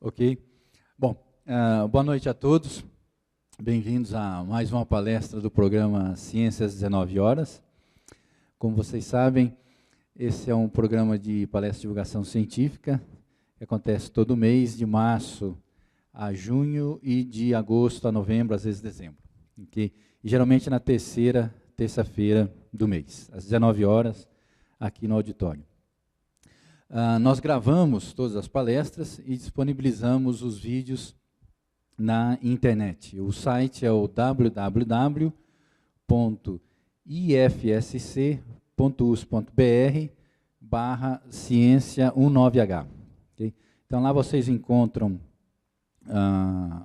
Ok? Bom, boa noite a todos. Bem-vindos a mais uma palestra do programa Ciências 19 Horas. Como vocês sabem, esse é um programa de palestra de divulgação científica que acontece todo mês, de março a junho e de agosto a novembro, às vezes dezembro. Okay? E geralmente na terça-feira do mês, às 19 horas, aqui no auditório. Nós gravamos todas as palestras e disponibilizamos os vídeos na internet. O site é o www.ifsc.us.br/ciência19H. Okay? Então, lá vocês encontram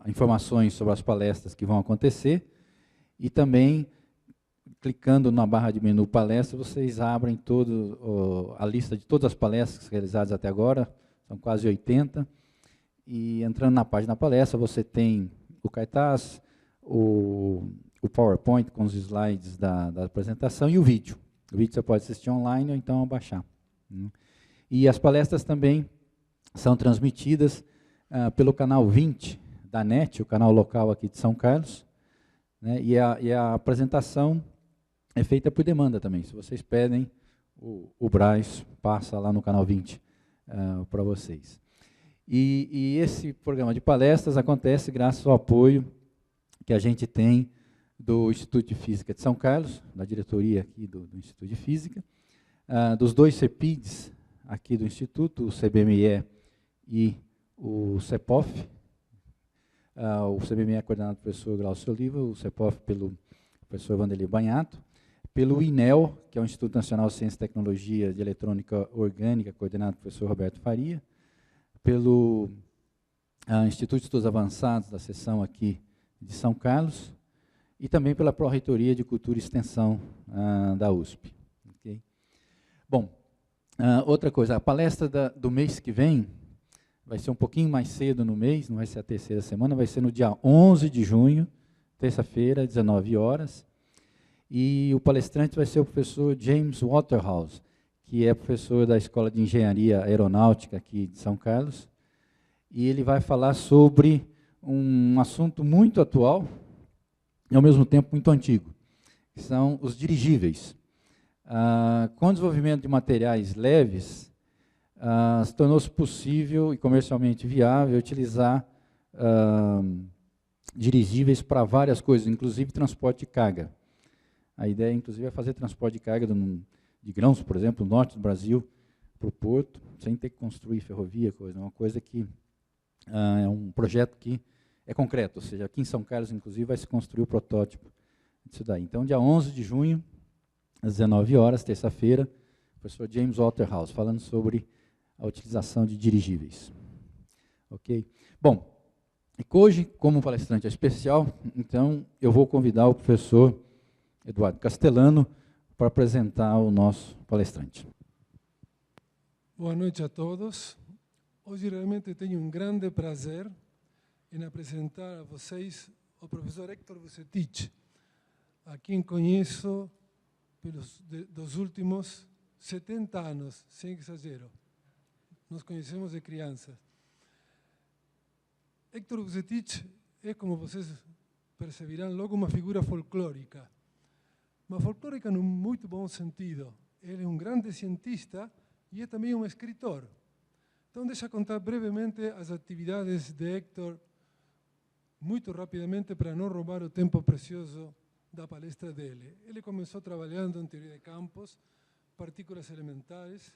informações sobre as palestras que vão acontecer e também, clicando na barra de menu palestra, vocês abrem a lista de todas as palestras realizadas até agora, são quase 80, e entrando na página palestra, você tem o cartaz, o PowerPoint com os slides da apresentação e o vídeo. O vídeo você pode assistir online ou então baixar. E as palestras também são transmitidas pelo canal 20 da NET, o canal local aqui de São Carlos, né, e a apresentação é feita por demanda também. Se vocês pedem, o Braz passa lá no canal 20 para vocês. E esse programa de palestras acontece graças ao apoio que a gente tem do Instituto de Física de São Carlos, da diretoria aqui do Instituto de Física, dos dois CEPIDs aqui do Instituto, o CBME e o CEPOF. O CBME é coordenado pelo professor Glaucio Oliva, o CEPOF pelo professor Vanderlei Banhato, pelo INEL, que é o Instituto Nacional de Ciência e Tecnologia de Eletrônica Orgânica, coordenado pelo professor Roberto Faria, pelo Instituto de Estudos Avançados da seção aqui de São Carlos, e também pela Pró-Reitoria de Cultura e Extensão da USP. Okay? Bom, outra coisa, a palestra do mês que vem vai ser um pouquinho mais cedo no mês, não vai ser a terceira semana, vai ser no dia 11 de junho, terça-feira, 19 horas, e o palestrante vai ser o professor James Waterhouse, que é professor da Escola de Engenharia Aeronáutica aqui de São Carlos, e ele vai falar sobre um assunto muito atual e, ao mesmo tempo, muito antigo, que são os dirigíveis. Com o desenvolvimento de materiais leves, se tornou-se possível e comercialmente viável utilizar dirigíveis para várias coisas, inclusive transporte de carga. A ideia, inclusive, é fazer transporte de carga de grãos, por exemplo, no norte do Brasil, para o porto, sem ter que construir ferrovia, uma coisa que é um projeto que é concreto, ou seja, aqui em São Carlos, inclusive, vai se construir o protótipo disso daí. Então, dia 11 de junho, às 19 horas, terça-feira, o professor James Waterhouse, falando sobre a utilização de dirigíveis. Ok? Bom, e hoje, como palestrante especial, então, eu vou convidar o professor Eduardo Castellano para apresentar o nosso palestrante. Boa noite a todos. Hoje realmente tenho um grande prazer em apresentar a vocês o professor Héctor Vucetich, a quem conheço dos últimos 70 anos, sem exagero. Nos conhecemos de crianças. Héctor Vucetich é, como vocês perceberão, logo uma figura folclórica. Mas folclórica num muito bom sentido. Ele é um grande cientista e é também um escritor. Então, deixa eu contar brevemente as atividades de Héctor, muito rapidamente, para não roubar o tempo precioso da palestra dele. Ele começou trabalhando em teoria de campos, partículas elementares,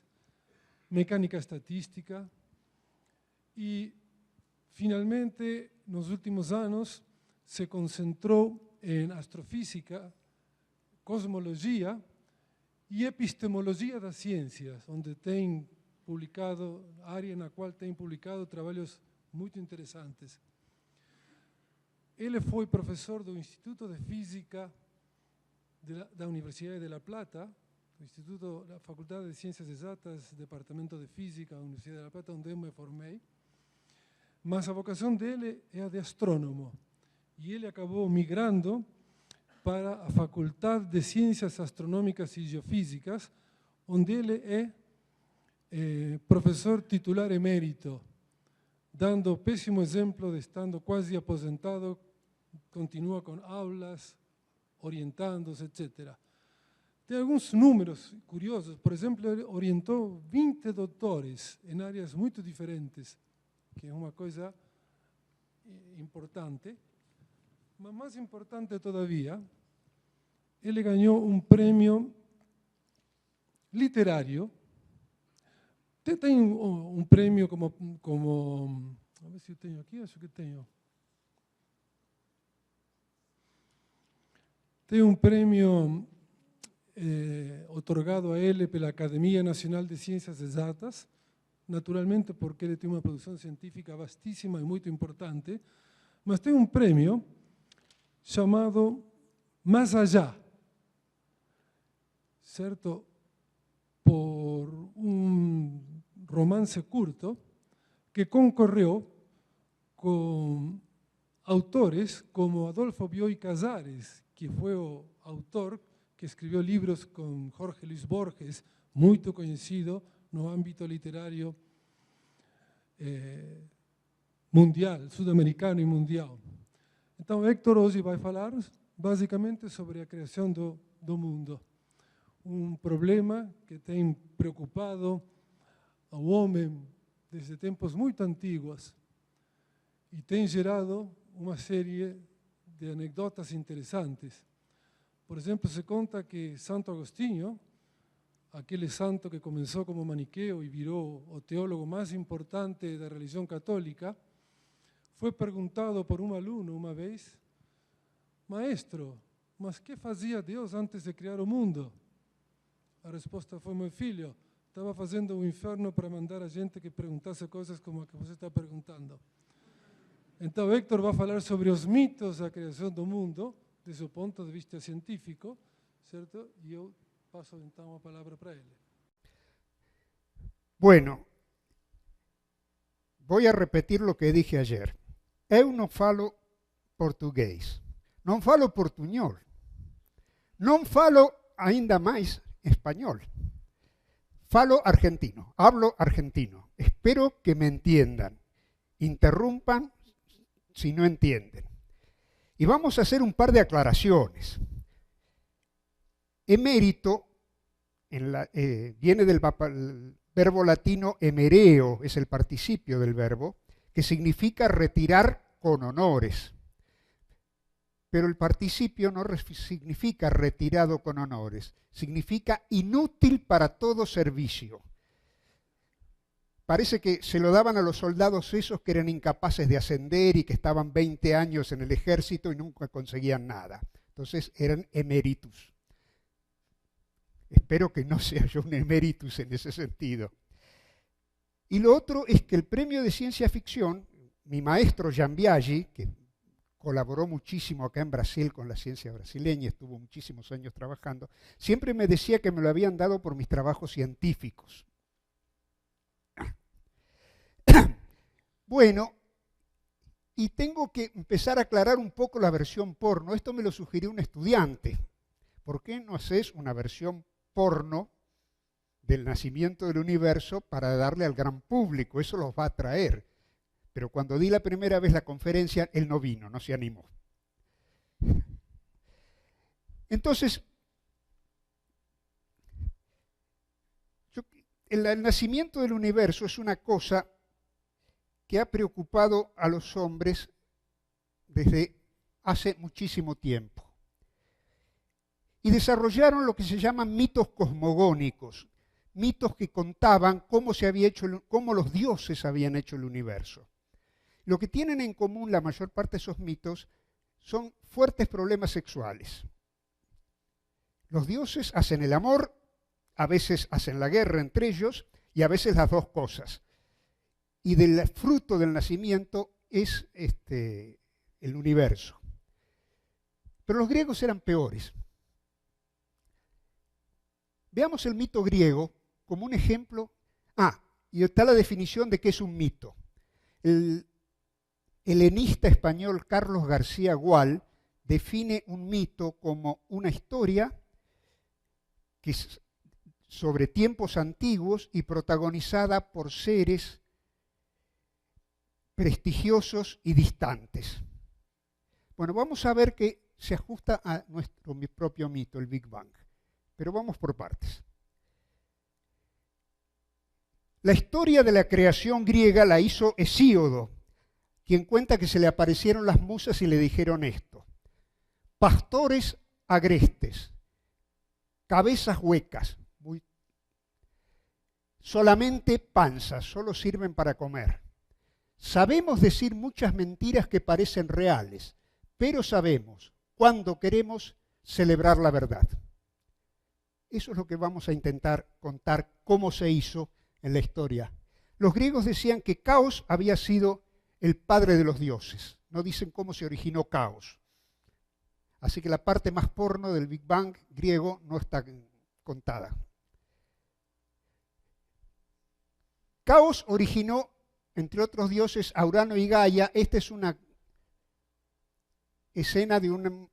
mecânica estatística e, finalmente, nos últimos anos, se concentrou em astrofísica, cosmologia e epistemologia das ciências, onde tem publicado, área na qual tem publicado trabalhos muito interessantes. Ele foi professor do Instituto de Física da Universidade de La Plata, da Faculdade de Ciências Exatas, Departamento de Física da Universidade de La Plata, onde eu me formei. Mas a vocação dele é a de astrônomo. E ele acabou migrando para a Faculdade de Ciências Astronômicas e Geofísicas, onde ele é professor titular emérito dando pésimo ejemplo de estando casi aposentado, continúa con aulas, orientándose, etc. Tiene algunos números curiosos. Por ejemplo, él orientó 20 doctores en áreas muy diferentes, que es una cosa importante. Pero más importante todavía, él ganó un premio literario. Usted tiene un premio como, a ver si yo tengo aquí, eso que tengo. Tiene un premio otorgado a él por la Academia Nacional de Ciencias Exactas, naturalmente porque él tiene una producción científica vastísima y muy importante, mas tiene un premio llamado Más Allá, ¿cierto? Por un romance curto que concorrió con autores como Adolfo Bioy Casares, que fue autor que escribió libros con Jorge Luis Borges, muy conocido en el ámbito literario mundial, sudamericano y mundial. Entonces, Héctor hoy va a hablar básicamente sobre la creación do mundo. Un problema que tem preocupado ao homem desde tempos muito antigos e tem gerado uma série de anedotas interessantes. Por exemplo, se conta que Santo Agostinho, aquele santo que começou como maniqueo e virou o teólogo mais importante da religião católica, foi perguntado por um aluno uma vez: Maestro, mas que fazia Deus antes de criar o mundo? A resposta foi: meu filho, estava fazendo um inferno para mandar a gente que perguntasse coisas como a que você está perguntando. Então, Héctor vai falar sobre os mitos da criação do mundo, desde o ponto de vista científico, certo? E eu passo então a palavra para ele. Bueno, voy a repetir lo que dije ayer. Eu non falo portugués, non falo portuñol, non falo ainda máis español. Falo argentino, hablo argentino. Espero que me entiendan. Interrumpan si no entienden. Y vamos a hacer un par de aclaraciones. Emérito viene del verbo latino emereo, es el participio del verbo, que significa retirar con honores. Pero el participio no significa retirado con honores, significa inútil para todo servicio. Parece que se lo daban a los soldados esos que eran incapaces de ascender y que estaban 20 años en el ejército y nunca conseguían nada. Entonces eran emeritus. Espero que no sea yo un emeritus en ese sentido. Y lo otro es que el premio de ciencia ficción, mi maestro Jean Biaggi, que colaboró muchísimo acá en Brasil con la ciencia brasileña, estuvo muchísimos años trabajando, siempre me decía que me lo habían dado por mis trabajos científicos. Bueno, y tengo que empezar a aclarar un poco la versión porno. Esto me lo sugirió un estudiante. ¿Por qué no haces una versión porno del nacimiento del universo para darle al gran público? Eso los va a atraer. Pero cuando di la primera vez la conferencia, él no vino, no se animó. Entonces, el nacimiento del universo es una cosa que ha preocupado a los hombres desde hace muchísimo tiempo. Y desarrollaron lo que se llaman mitos cosmogónicos, mitos que contaban cómo los dioses habían hecho el universo. Lo que tienen en común la mayor parte de esos mitos son fuertes problemas sexuales. Los dioses hacen el amor, a veces hacen la guerra entre ellos y a veces las dos cosas. Y del fruto del nacimiento es el universo. Pero los griegos eran peores. Veamos el mito griego como un ejemplo. Y está la definición de qué es un mito. El helenista español Carlos García Gual define un mito como una historia que es sobre tiempos antiguos y protagonizada por seres prestigiosos y distantes. Bueno, vamos a ver que se ajusta a nuestro propio mito, el Big Bang. Pero vamos por partes. La historia de la creación griega la hizo Hesíodo, quien cuenta que se le aparecieron las musas y le dijeron esto: pastores agrestes, cabezas huecas, solamente panzas, solo sirven para comer. Sabemos decir muchas mentiras que parecen reales, pero sabemos cuando queremos celebrar la verdad. Eso es lo que vamos a intentar contar cómo se hizo en la historia. Los griegos decían que Caos había sido el padre de los dioses. No dicen cómo se originó Caos. Así que la parte más porno del Big Bang griego no está contada. Caos originó, entre otros dioses, a Urano y Gaia. Esta es una escena de un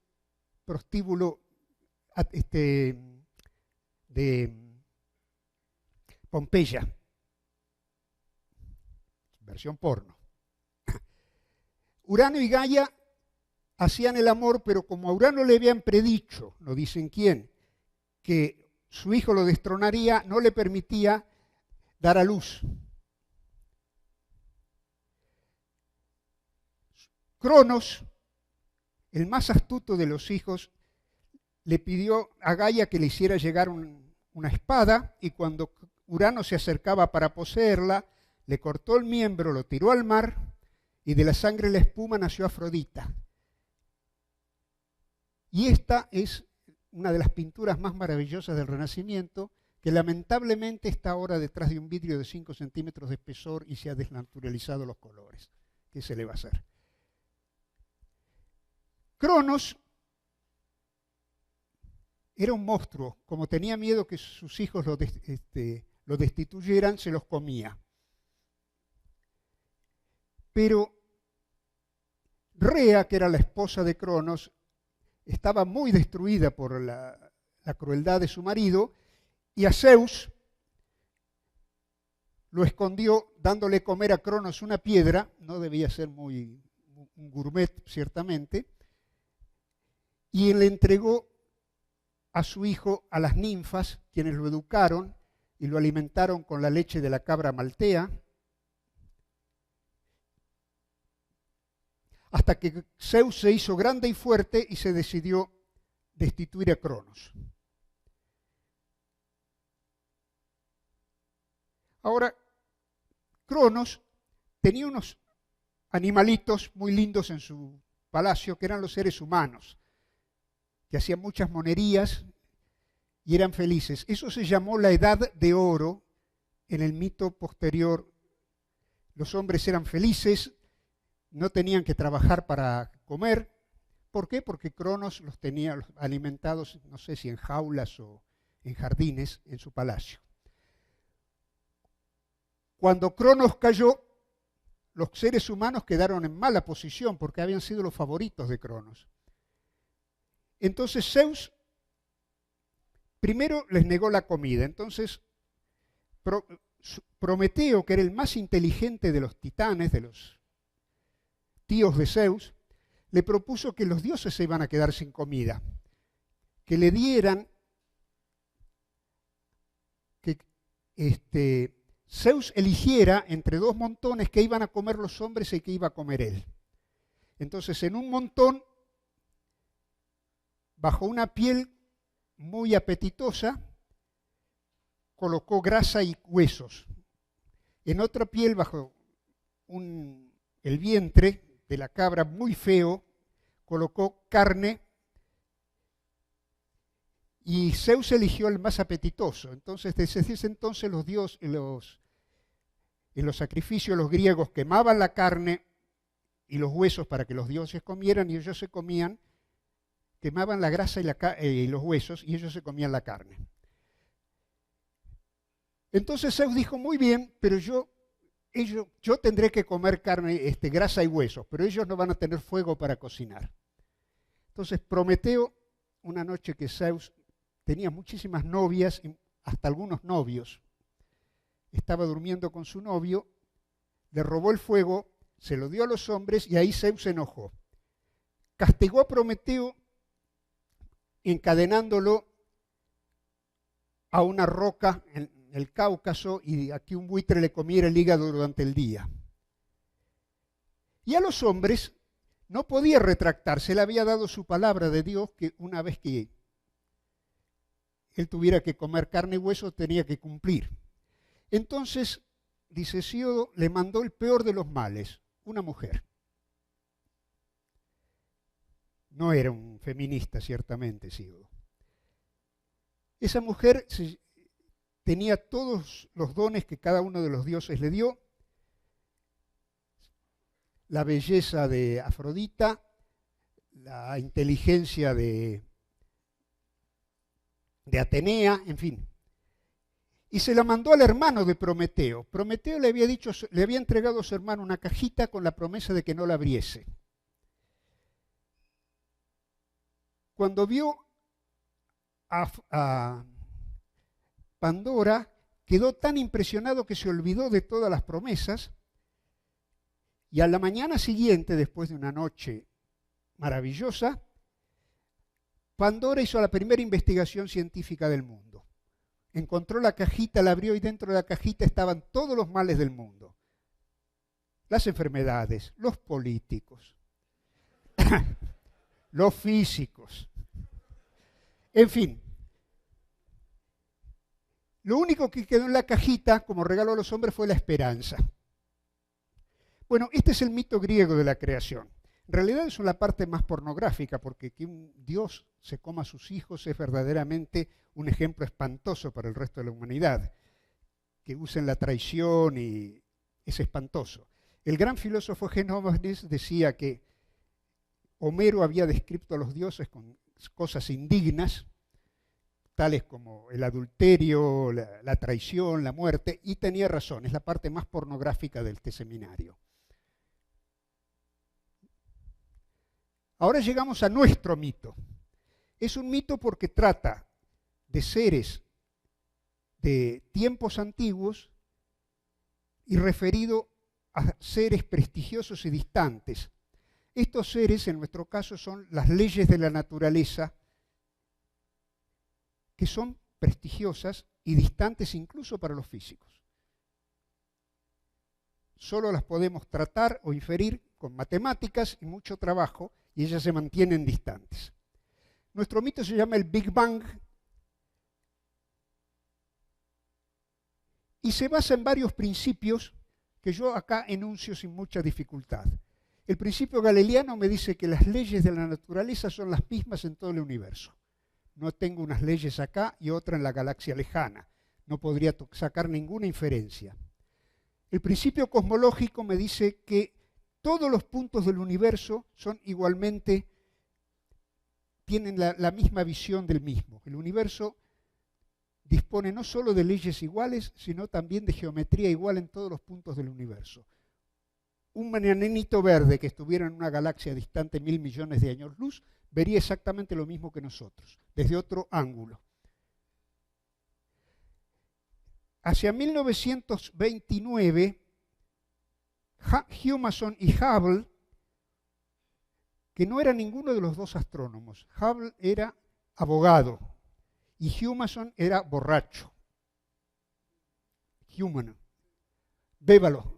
prostíbulo de Pompeya, versión porno. Urano y Gaia hacían el amor, pero como a Urano le habían predicho, no dicen quién, que su hijo lo destronaría, no le permitía dar a luz. Cronos, el más astuto de los hijos, le pidió a Gaia que le hiciera llegar una espada, y cuando Urano se acercaba para poseerla, le cortó el miembro, lo tiró al mar, y de la sangre y la espuma nació Afrodita. Y esta es una de las pinturas más maravillosas del Renacimiento, que lamentablemente está ahora detrás de un vidrio de 5 centímetros de espesor y se ha desnaturalizado los colores. ¿Qué se le va a hacer? Cronos era un monstruo. Como tenía miedo que sus hijos lo destituyeran, se los comía. Pero Rea, que era la esposa de Cronos, estaba muy destruida por la crueldad de su marido, y a Zeus lo escondió dándole comer a Cronos una piedra. No debía ser muy un gourmet, ciertamente, y le entregó a su hijo a las ninfas, quienes lo educaron y lo alimentaron con la leche de la cabra maltea, hasta que Zeus se hizo grande y fuerte y se decidió destituir a Cronos. Ahora, Cronos tenía unos animalitos muy lindos en su palacio, que eran los seres humanos, que hacían muchas monerías y eran felices. Eso se llamó la Edad de Oro en el mito posterior. Los hombres eran felices, no tenían que trabajar para comer. ¿Por qué? Porque Cronos los tenía alimentados, no sé si en jaulas o en jardines, en su palacio. Cuando Cronos cayó, los seres humanos quedaron en mala posición porque habían sido los favoritos de Cronos. Entonces Zeus primero les negó la comida. Entonces Prometeo, que era el más inteligente de los titanes, de los tíos de Zeus, le propuso que los dioses se iban a quedar sin comida, que le dieran, que Zeus eligiera entre dos montones que iban a comer los hombres y que iba a comer él. Entonces, en un montón, bajo una piel muy apetitosa, colocó grasa y huesos. En otra piel, bajo el vientre de la cabra muy feo, colocó carne, y Zeus eligió el más apetitoso. Entonces, desde ese entonces los dioses, en los sacrificios los griegos quemaban la carne y los huesos para que los dioses comieran, y ellos se comían, quemaban la grasa y los huesos, y ellos se comían la carne. Entonces Zeus dijo, muy bien, pero yo tendré que comer carne, grasa y huesos, pero ellos no van a tener fuego para cocinar. Entonces Prometeo, una noche que Zeus tenía muchísimas novias, hasta algunos novios, estaba durmiendo con su novio, le robó el fuego, se lo dio a los hombres y ahí Zeus se enojó. Castigó a Prometeo encadenándolo a una roca en el Cáucaso y a que un buitre le comiera el hígado durante el día. Y a los hombres no podía retractarse, él había dado su palabra de Dios que una vez que él tuviera que comer carne y hueso tenía que cumplir. Entonces, dice Hesíodo, le mandó el peor de los males, una mujer. No era un feminista, ciertamente, Hesíodo. Esa mujer tenía todos los dones que cada uno de los dioses le dio, la belleza de Afrodita, la inteligencia de Atenea, en fin. Y se la mandó al hermano de Prometeo. Prometeo le había entregado a su hermano una cajita con la promesa de que no la abriese. Cuando vio a Pandora, quedó tan impresionado que se olvidó de todas las promesas y a la mañana siguiente, después de una noche maravillosa, Pandora hizo la primera investigación científica del mundo. Encontró la cajita, la abrió y dentro de la cajita estaban todos los males del mundo. Las enfermedades, los políticos, los físicos, en fin. Lo único que quedó en la cajita como regalo a los hombres fue la esperanza. Bueno, este es el mito griego de la creación. En realidad es la parte más pornográfica, porque que un Dios se coma a sus hijos es verdaderamente un ejemplo espantoso para el resto de la humanidad. Que usen la traición y es espantoso. El gran filósofo Genófanes decía que Homero había descrito a los dioses con cosas indignas, tales como el adulterio, la traición, la muerte, y tenía razón, es la parte más pornográfica de este seminario. Ahora llegamos a nuestro mito. Es un mito porque trata de seres de tiempos antiguos y referido a seres prestigiosos y distantes. Estos seres, en nuestro caso, son las leyes de la naturaleza, que son prestigiosas y distantes incluso para los físicos. Solo las podemos tratar o inferir con matemáticas y mucho trabajo, y ellas se mantienen distantes. Nuestro mito se llama el Big Bang y se basa en varios principios que yo acá enuncio sin mucha dificultad. El principio galileano me dice que las leyes de la naturaleza son las mismas en todo el universo. No tengo unas leyes acá y otra en la galaxia lejana. No podría sacar ninguna inferencia. El principio cosmológico me dice que todos los puntos del universo son igualmente, tienen la misma visión del mismo. El universo dispone no solo de leyes iguales, sino también de geometría igual en todos los puntos del universo. Un enanito verde que estuviera en una galaxia distante 1.000 millones de años luz vería exactamente lo mismo que nosotros, desde otro ángulo. Hacia 1929, Humason y Hubble, que no era ninguno de los dos astrónomos, Hubble era abogado y Humason era borracho. Human, bébalo.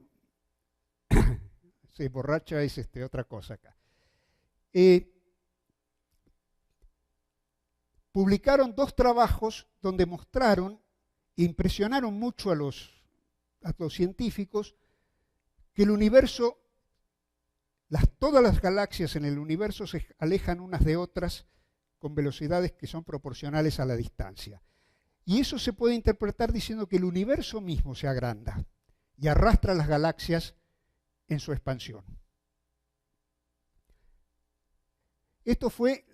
Sí, borracha es otra cosa acá. Publicaron 2 trabajos donde mostraron, impresionaron mucho a los científicos, que el universo, todas las galaxias en el universo se alejan unas de otras con velocidades que son proporcionales a la distancia. Y eso se puede interpretar diciendo que el universo mismo se agranda y arrastra las galaxias en su expansión. Esto fue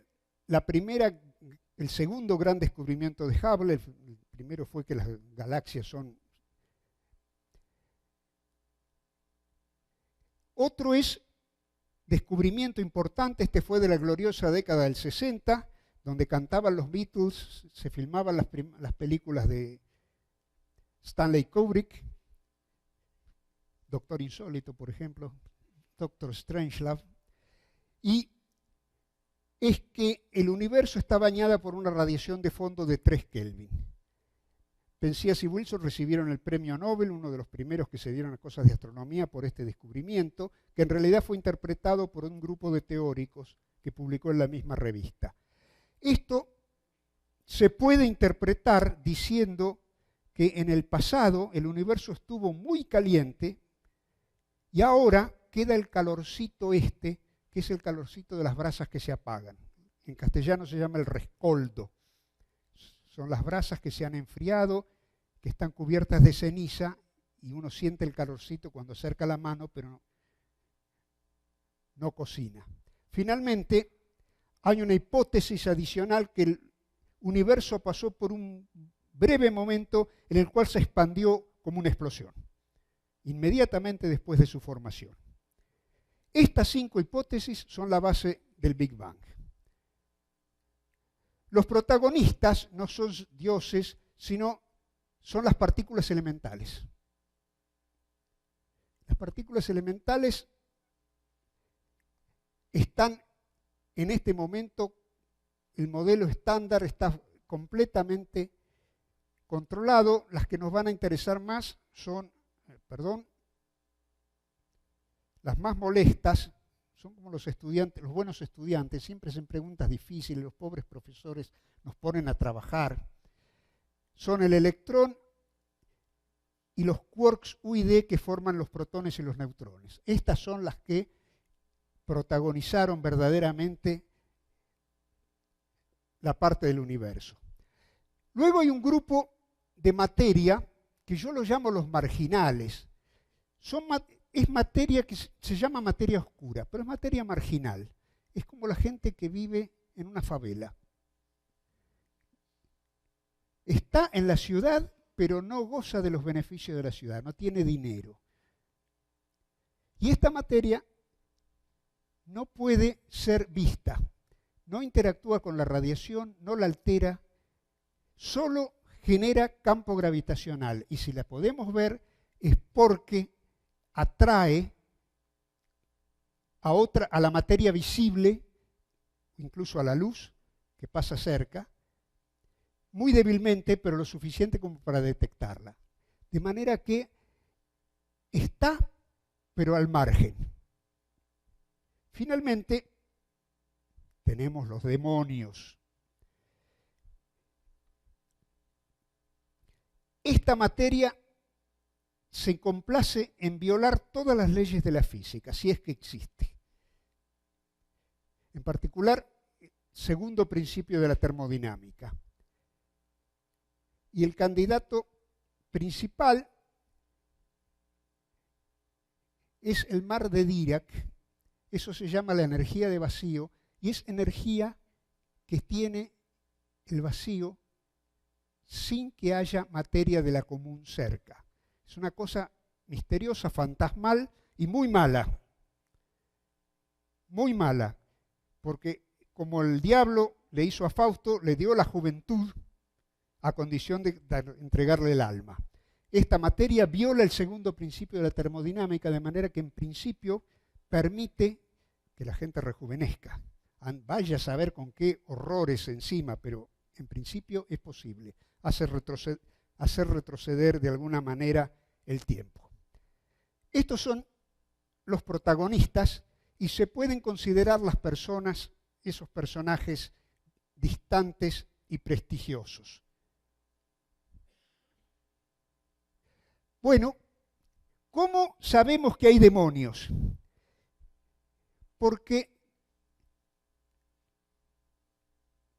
el segundo gran descubrimiento de Hubble. El primero fue que las galaxias son... Otro descubrimiento importante, este fue de la gloriosa década del 60, donde cantaban los Beatles, se filmaban las películas de Stanley Kubrick, Doctor Insólito, por ejemplo, Dr. Strangelove, y es que el universo está bañado por una radiación de fondo de 3 Kelvin. Penzias y Wilson recibieron el premio Nobel, uno de los primeros que se dieron a cosas de astronomía por este descubrimiento, que en realidad fue interpretado por un grupo de teóricos que publicó en la misma revista. Esto se puede interpretar diciendo que en el pasado el universo estuvo muy caliente y ahora queda el calorcito este, que es el calorcito de las brasas que se apagan. En castellano se llama el rescoldo. Son las brasas que se han enfriado, que están cubiertas de ceniza y uno siente el calorcito cuando acerca la mano, pero no cocina. Finalmente, hay una hipótesis adicional que el universo pasó por un breve momento en el cual se expandió como una explosión, inmediatamente después de su formación. Estas 5 hipótesis son la base del Big Bang. Los protagonistas no son dioses, sino son las partículas elementales. Las partículas elementales están en este momento, el modelo estándar está completamente controlado. Las que nos van a interesar más son, las más molestas, son como los estudiantes, los buenos estudiantes, siempre hacen preguntas difíciles, los pobres profesores nos ponen a trabajar. Son el electrón y los quarks U y D que forman los protones y los neutrones. Estas son las que protagonizaron verdaderamente la parte del universo. Luego hay un grupo de materia que yo lo llamo los marginales. Es materia que se llama materia oscura, pero es materia marginal. Es como la gente que vive en una favela. Está en la ciudad, pero no goza de los beneficios de la ciudad, no tiene dinero. Y esta materia no puede ser vista, no interactúa con la radiación, no la altera, solo genera campo gravitacional. Y si la podemos ver es porque atrae a la materia visible, incluso a la luz que pasa cerca, muy débilmente, pero lo suficiente como para detectarla. De manera que está, pero al margen. Finalmente, tenemos los demonios. Esta materia se complace en violar todas las leyes de la física, si es que existe. En particular, segundo principio de la termodinámica. Y el candidato principal es el mar de Dirac. Eso se llama la energía de vacío, y es energía que tiene el vacío sin que haya materia de la común cerca. Es una cosa misteriosa, fantasmal y muy mala. Muy mala, porque como el diablo le hizo a Fausto, le dio la juventud a condición de entregarle el alma. Esta materia viola el segundo principio de la termodinámica, de manera que en principio permite que la gente rejuvenezca. Vaya a saber con qué horrores encima, pero en principio es posible. Hacer retroceder de alguna manera el tiempo. Estos son los protagonistas y se pueden considerar las personas, esos personajes distantes y prestigiosos. Bueno, ¿cómo sabemos que hay demonios? Porque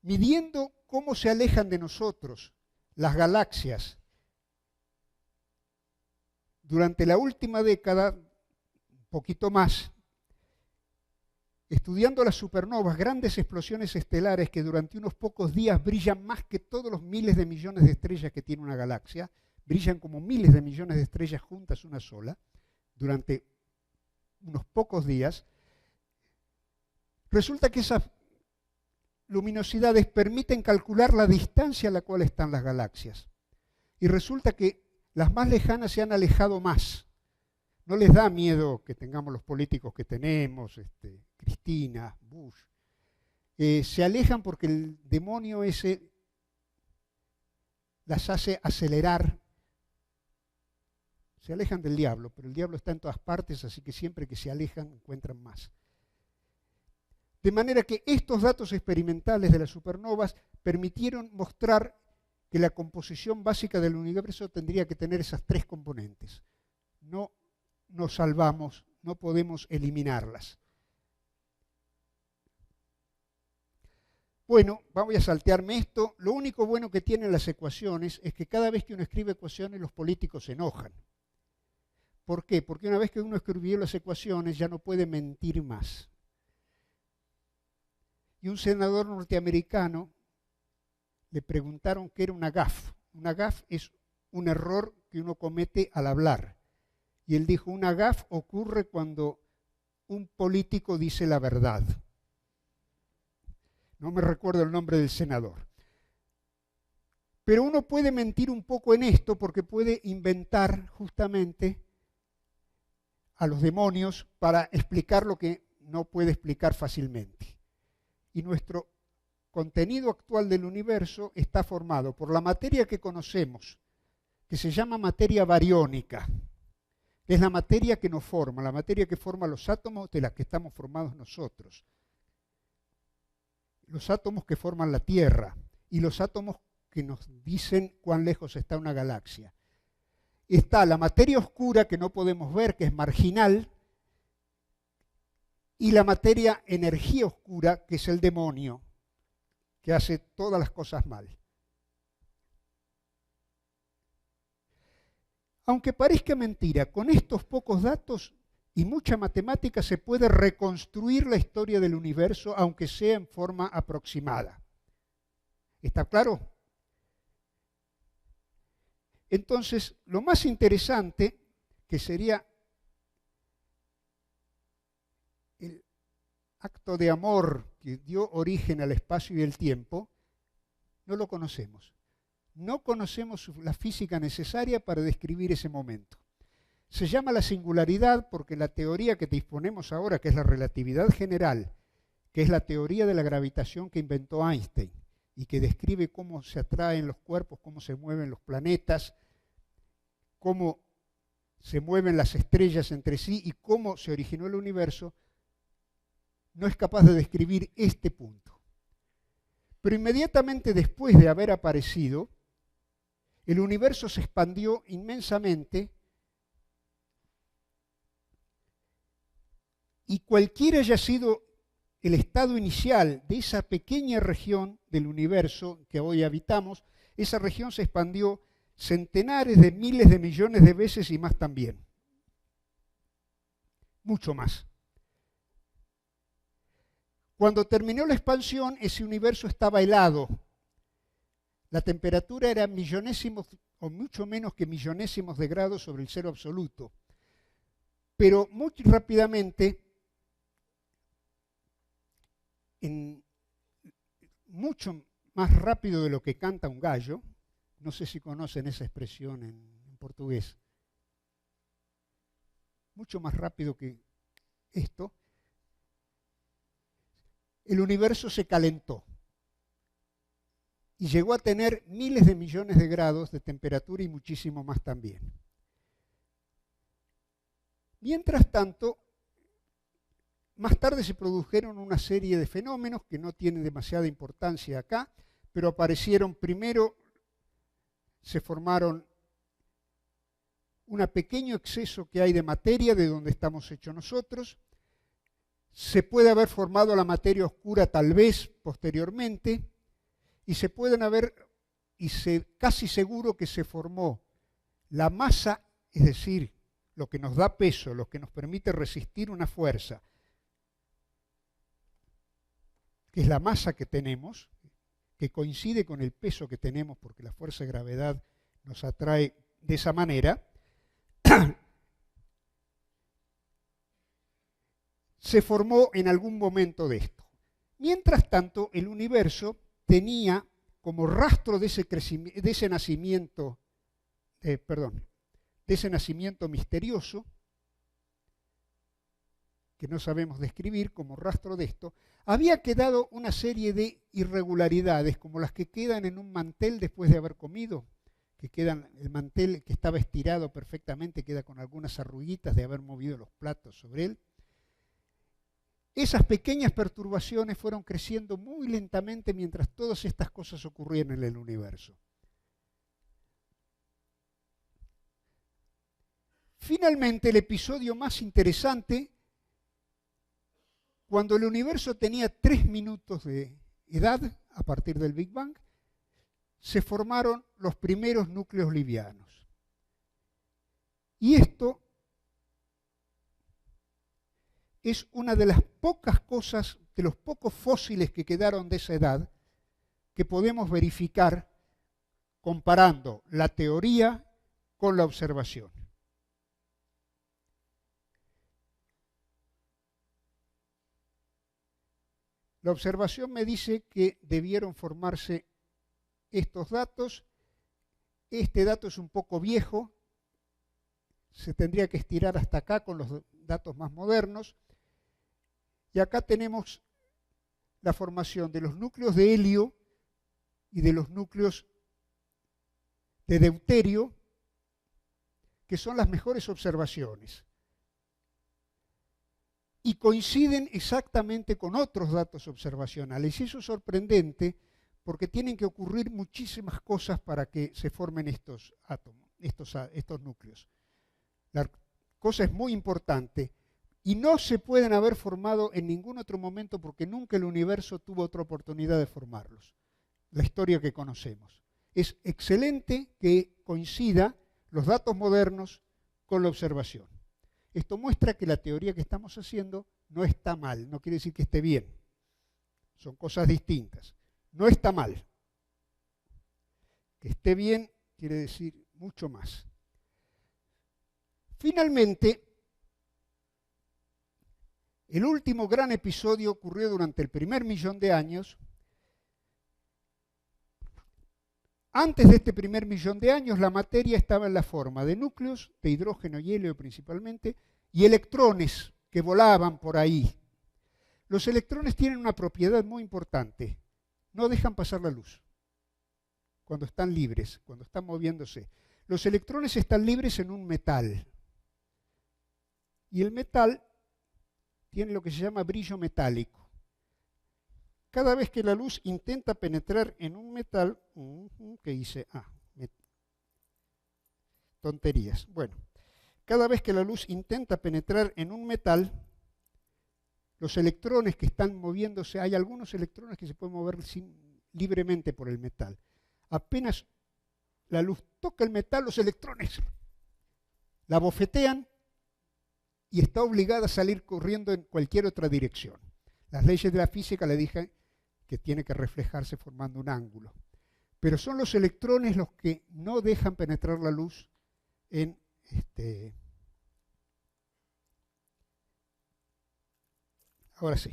midiendo cómo se alejan de nosotros las galaxias durante la última década, un poquito más, estudiando las supernovas, grandes explosiones estelares que durante unos pocos días brillan más que todos los miles de millones de estrellas que tiene una galaxia, brillan como miles de millones de estrellas juntas una sola, durante unos pocos días, resulta que esas luminosidades permiten calcular la distancia a la cual están las galaxias. Y resulta que las más lejanas se han alejado más. no les da miedo que tengamos los políticos que tenemos, Cristina, Bush. Se alejan porque el demonio ese las hace acelerar. Se alejan del diablo, pero el diablo está en todas partes, así que siempre que se alejan encuentran más. De manera que estos datos experimentales de las supernovas permitieron mostrar que la composición básica del universo tendría que tener esas tres componentes. No nos salvamos, no podemos eliminarlas. Bueno, voy a saltearme esto. Lo único bueno que tienen las ecuaciones es que cada vez que uno escribe ecuaciones los políticos se enojan. ¿Por qué? Porque una vez que uno escribió las ecuaciones ya no puede mentir más. Y un senador norteamericano le preguntaron qué era una gaffe. Una gaffe es un error que uno comete al hablar. Y él dijo, una gaffe ocurre cuando un político dice la verdad. No me recuerdo el nombre del senador. Pero uno puede mentir un poco en esto porque puede inventar justamente a los demonios para explicar lo que no puede explicar fácilmente. Y nuestro contenido actual del universo está formado por la materia que conocemos, que se llama materia bariónica, que es la materia que nos forma, la materia que forma los átomos de la que estamos formados nosotros. Los átomos que forman la Tierra y los átomos que nos dicen cuán lejos está una galaxia. Está la materia oscura que no podemos ver, que es marginal, y la materia energía oscura, que es el demonio, que hace todas las cosas mal. Aunque parezca mentira, con estos pocos datos y mucha matemática se puede reconstruir la historia del universo, aunque sea en forma aproximada. ¿Está claro? Entonces, lo más interesante, que sería el acto de amor que dio origen al espacio y el tiempo, no lo conocemos. No conocemos la física necesaria para describir ese momento. Se llama la singularidad porque la teoría que disponemos ahora, que es la relatividad general, que es la teoría de la gravitación que inventó Einstein y que describe cómo se atraen los cuerpos, cómo se mueven los planetas, cómo se mueven las estrellas entre sí y cómo se originó el universo, no es capaz de describir este punto. Pero inmediatamente después de haber aparecido, el universo se expandió inmensamente y cualquiera haya sido el estado inicial de esa pequeña región del universo que hoy habitamos, esa región se expandió centenares de miles de millones de veces y más también. Mucho más. Cuando terminó la expansión, ese universo estaba helado. La temperatura era millonésimos o mucho menos que millonésimos de grados sobre el cero absoluto. Pero muy rápidamente, mucho más rápido de lo que canta un gallo, no sé si conocen esa expresión en portugués, mucho más rápido que esto, el universo se calentó y llegó a tener miles de millones de grados de temperatura y muchísimo más también. Mientras tanto, más tarde se produjeron una serie de fenómenos que no tienen demasiada importancia acá, pero aparecieron primero, se formaron un pequeño exceso que hay de materia de donde estamos hechos nosotros. Se puede haber formado la materia oscura tal vez posteriormente, y se pueden haber, casi seguro que se formó la masa, es decir, lo que nos da peso, lo que nos permite resistir una fuerza, que es la masa que tenemos, que coincide con el peso que tenemos porque la fuerza de gravedad nos atrae de esa manera, se formó en algún momento de esto. Mientras tanto, el universo tenía como rastro de ese nacimiento misterioso, que no sabemos describir como rastro de esto, había quedado una serie de irregularidades, como las que quedan en un mantel después de haber comido, que quedan, el mantel que estaba estirado perfectamente queda con algunas arruguitas de haber movido los platos sobre él. Esas pequeñas perturbaciones fueron creciendo muy lentamente mientras todas estas cosas ocurrían en el universo. Finalmente, el episodio más interesante, cuando el universo tenía 3 minutos de edad, a partir del Big Bang, se formaron los primeros núcleos livianos. Y esto es una de las pocas cosas, de los pocos fósiles que quedaron de esa edad, que podemos verificar comparando la teoría con la observación. La observación me dice que debieron formarse estos datos. Este dato es un poco viejo, se tendría que estirar hasta acá con los datos más modernos. Y acá tenemos la formación de los núcleos de helio y de los núcleos de deuterio, que son las mejores observaciones. Y coinciden exactamente con otros datos observacionales. Y eso es sorprendente porque tienen que ocurrir muchísimas cosas para que se formen estos átomos, estos núcleos. La cosa es muy importante y no se pueden haber formado en ningún otro momento porque nunca el universo tuvo otra oportunidad de formarlos. La historia que conocemos. Es excelente que coincida los datos modernos con la observación. Esto muestra que la teoría que estamos haciendo no está mal, no quiere decir que esté bien. Son cosas distintas. No está mal. Que esté bien quiere decir mucho más. Finalmente, el último gran episodio ocurrió durante el primer millón de años. Antes de este primer millón de años, la materia estaba en la forma de núcleos, de hidrógeno y helio principalmente, y electrones que volaban por ahí. Los electrones tienen una propiedad muy importante. No dejan pasar la luz cuando están libres, cuando están moviéndose. Los electrones están libres en un metal. Y el metal tiene lo que se llama brillo metálico. Cada vez que la luz intenta penetrar en un metal, ¿qué hice? Tonterías. Bueno, cada vez que la luz intenta penetrar en un metal, los electrones que están moviéndose, hay algunos electrones que se pueden mover libremente por el metal. Apenas la luz toca el metal, los electrones la bofetean y está obligada a salir corriendo en cualquier otra dirección. Las leyes de la física le dije que tiene que reflejarse formando un ángulo. Pero son los electrones los que no dejan penetrar la luz en Ahora sí,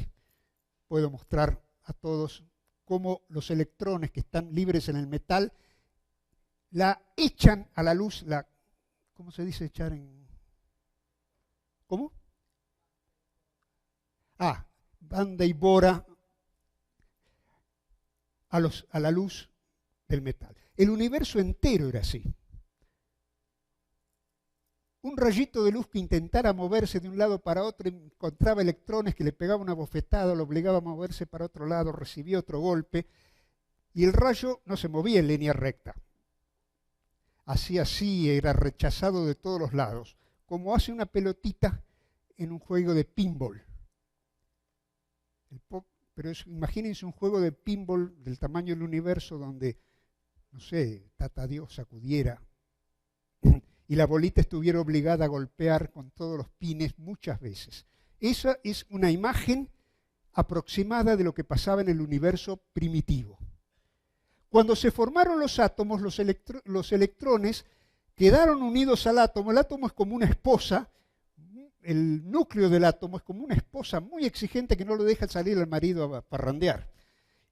puedo mostrar a todos cómo los electrones que están libres en el metal la echan a la luz, ¿cómo se dice echar en...? ¿Cómo? Banda y bora a la luz del metal. El universo entero era así. Un rayito de luz que intentara moverse de un lado para otro encontraba electrones que le pegaban una bofetada, lo obligaba a moverse para otro lado, recibía otro golpe y el rayo no se movía en línea recta. Hacía así, era rechazado de todos los lados, como hace una pelotita en un juego de pinball. Pero imagínense un juego de pinball del tamaño del universo donde, no sé, Tata Dios sacudiera y la bolita estuviera obligada a golpear con todos los pines muchas veces. Esa es una imagen aproximada de lo que pasaba en el universo primitivo. Cuando se formaron los átomos, los electrones quedaron unidos al átomo. El átomo es como una esposa, el núcleo del átomo es como una esposa muy exigente que no lo deja salir al marido a parrandear.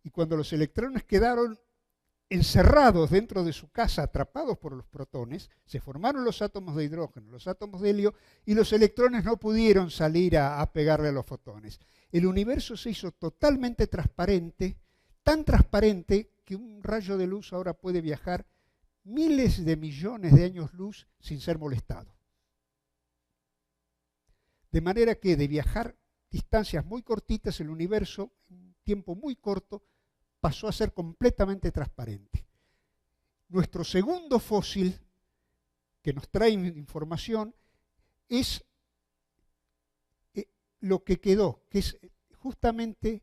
Y cuando los electrones quedaron encerrados dentro de su casa, atrapados por los protones, se formaron los átomos de hidrógeno, los átomos de helio, y los electrones no pudieron salir a pegarle a los fotones. El universo se hizo totalmente transparente, tan transparente que un rayo de luz ahora puede viajar miles de millones de años luz sin ser molestado. De manera que de viajar distancias muy cortitas, el universo, en un tiempo muy corto, pasó a ser completamente transparente. Nuestro segundo fósil que nos trae información es lo que quedó, que es justamente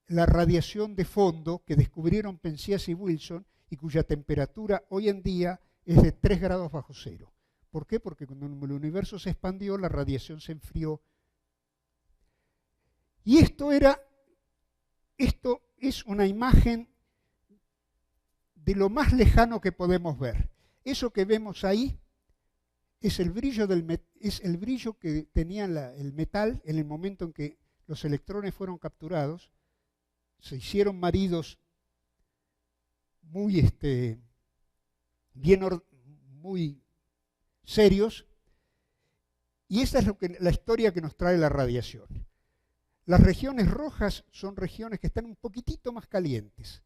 la radiación de fondo que descubrieron Penzias y Wilson y cuya temperatura hoy en día es de 3 grados bajo cero. ¿Por qué? Porque cuando el universo se expandió, la radiación se enfrió. Y esto es una imagen de lo más lejano que podemos ver. Eso que vemos ahí es el brillo que tenía el metal en el momento en que los electrones fueron capturados. Se hicieron maridos muy serios, y esta es la historia que nos trae la radiación. Las regiones rojas son regiones que están un poquitito más calientes,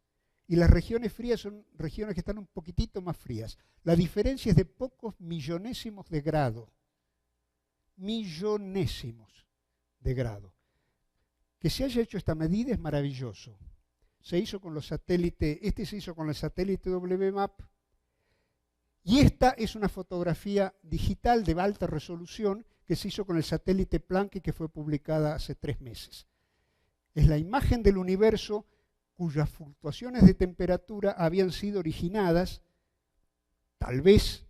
y las regiones frías son regiones que están un poquitito más frías. La diferencia es de pocos millonésimos de grado. Millonésimos de grado. Que se haya hecho esta medida es maravilloso. Se hizo con los satélites, se hizo con el satélite WMAP, y esta es una fotografía digital de alta resolución que se hizo con el satélite Planck y que fue publicada hace 3 meses. Es la imagen del universo cuyas fluctuaciones de temperatura habían sido originadas, tal vez,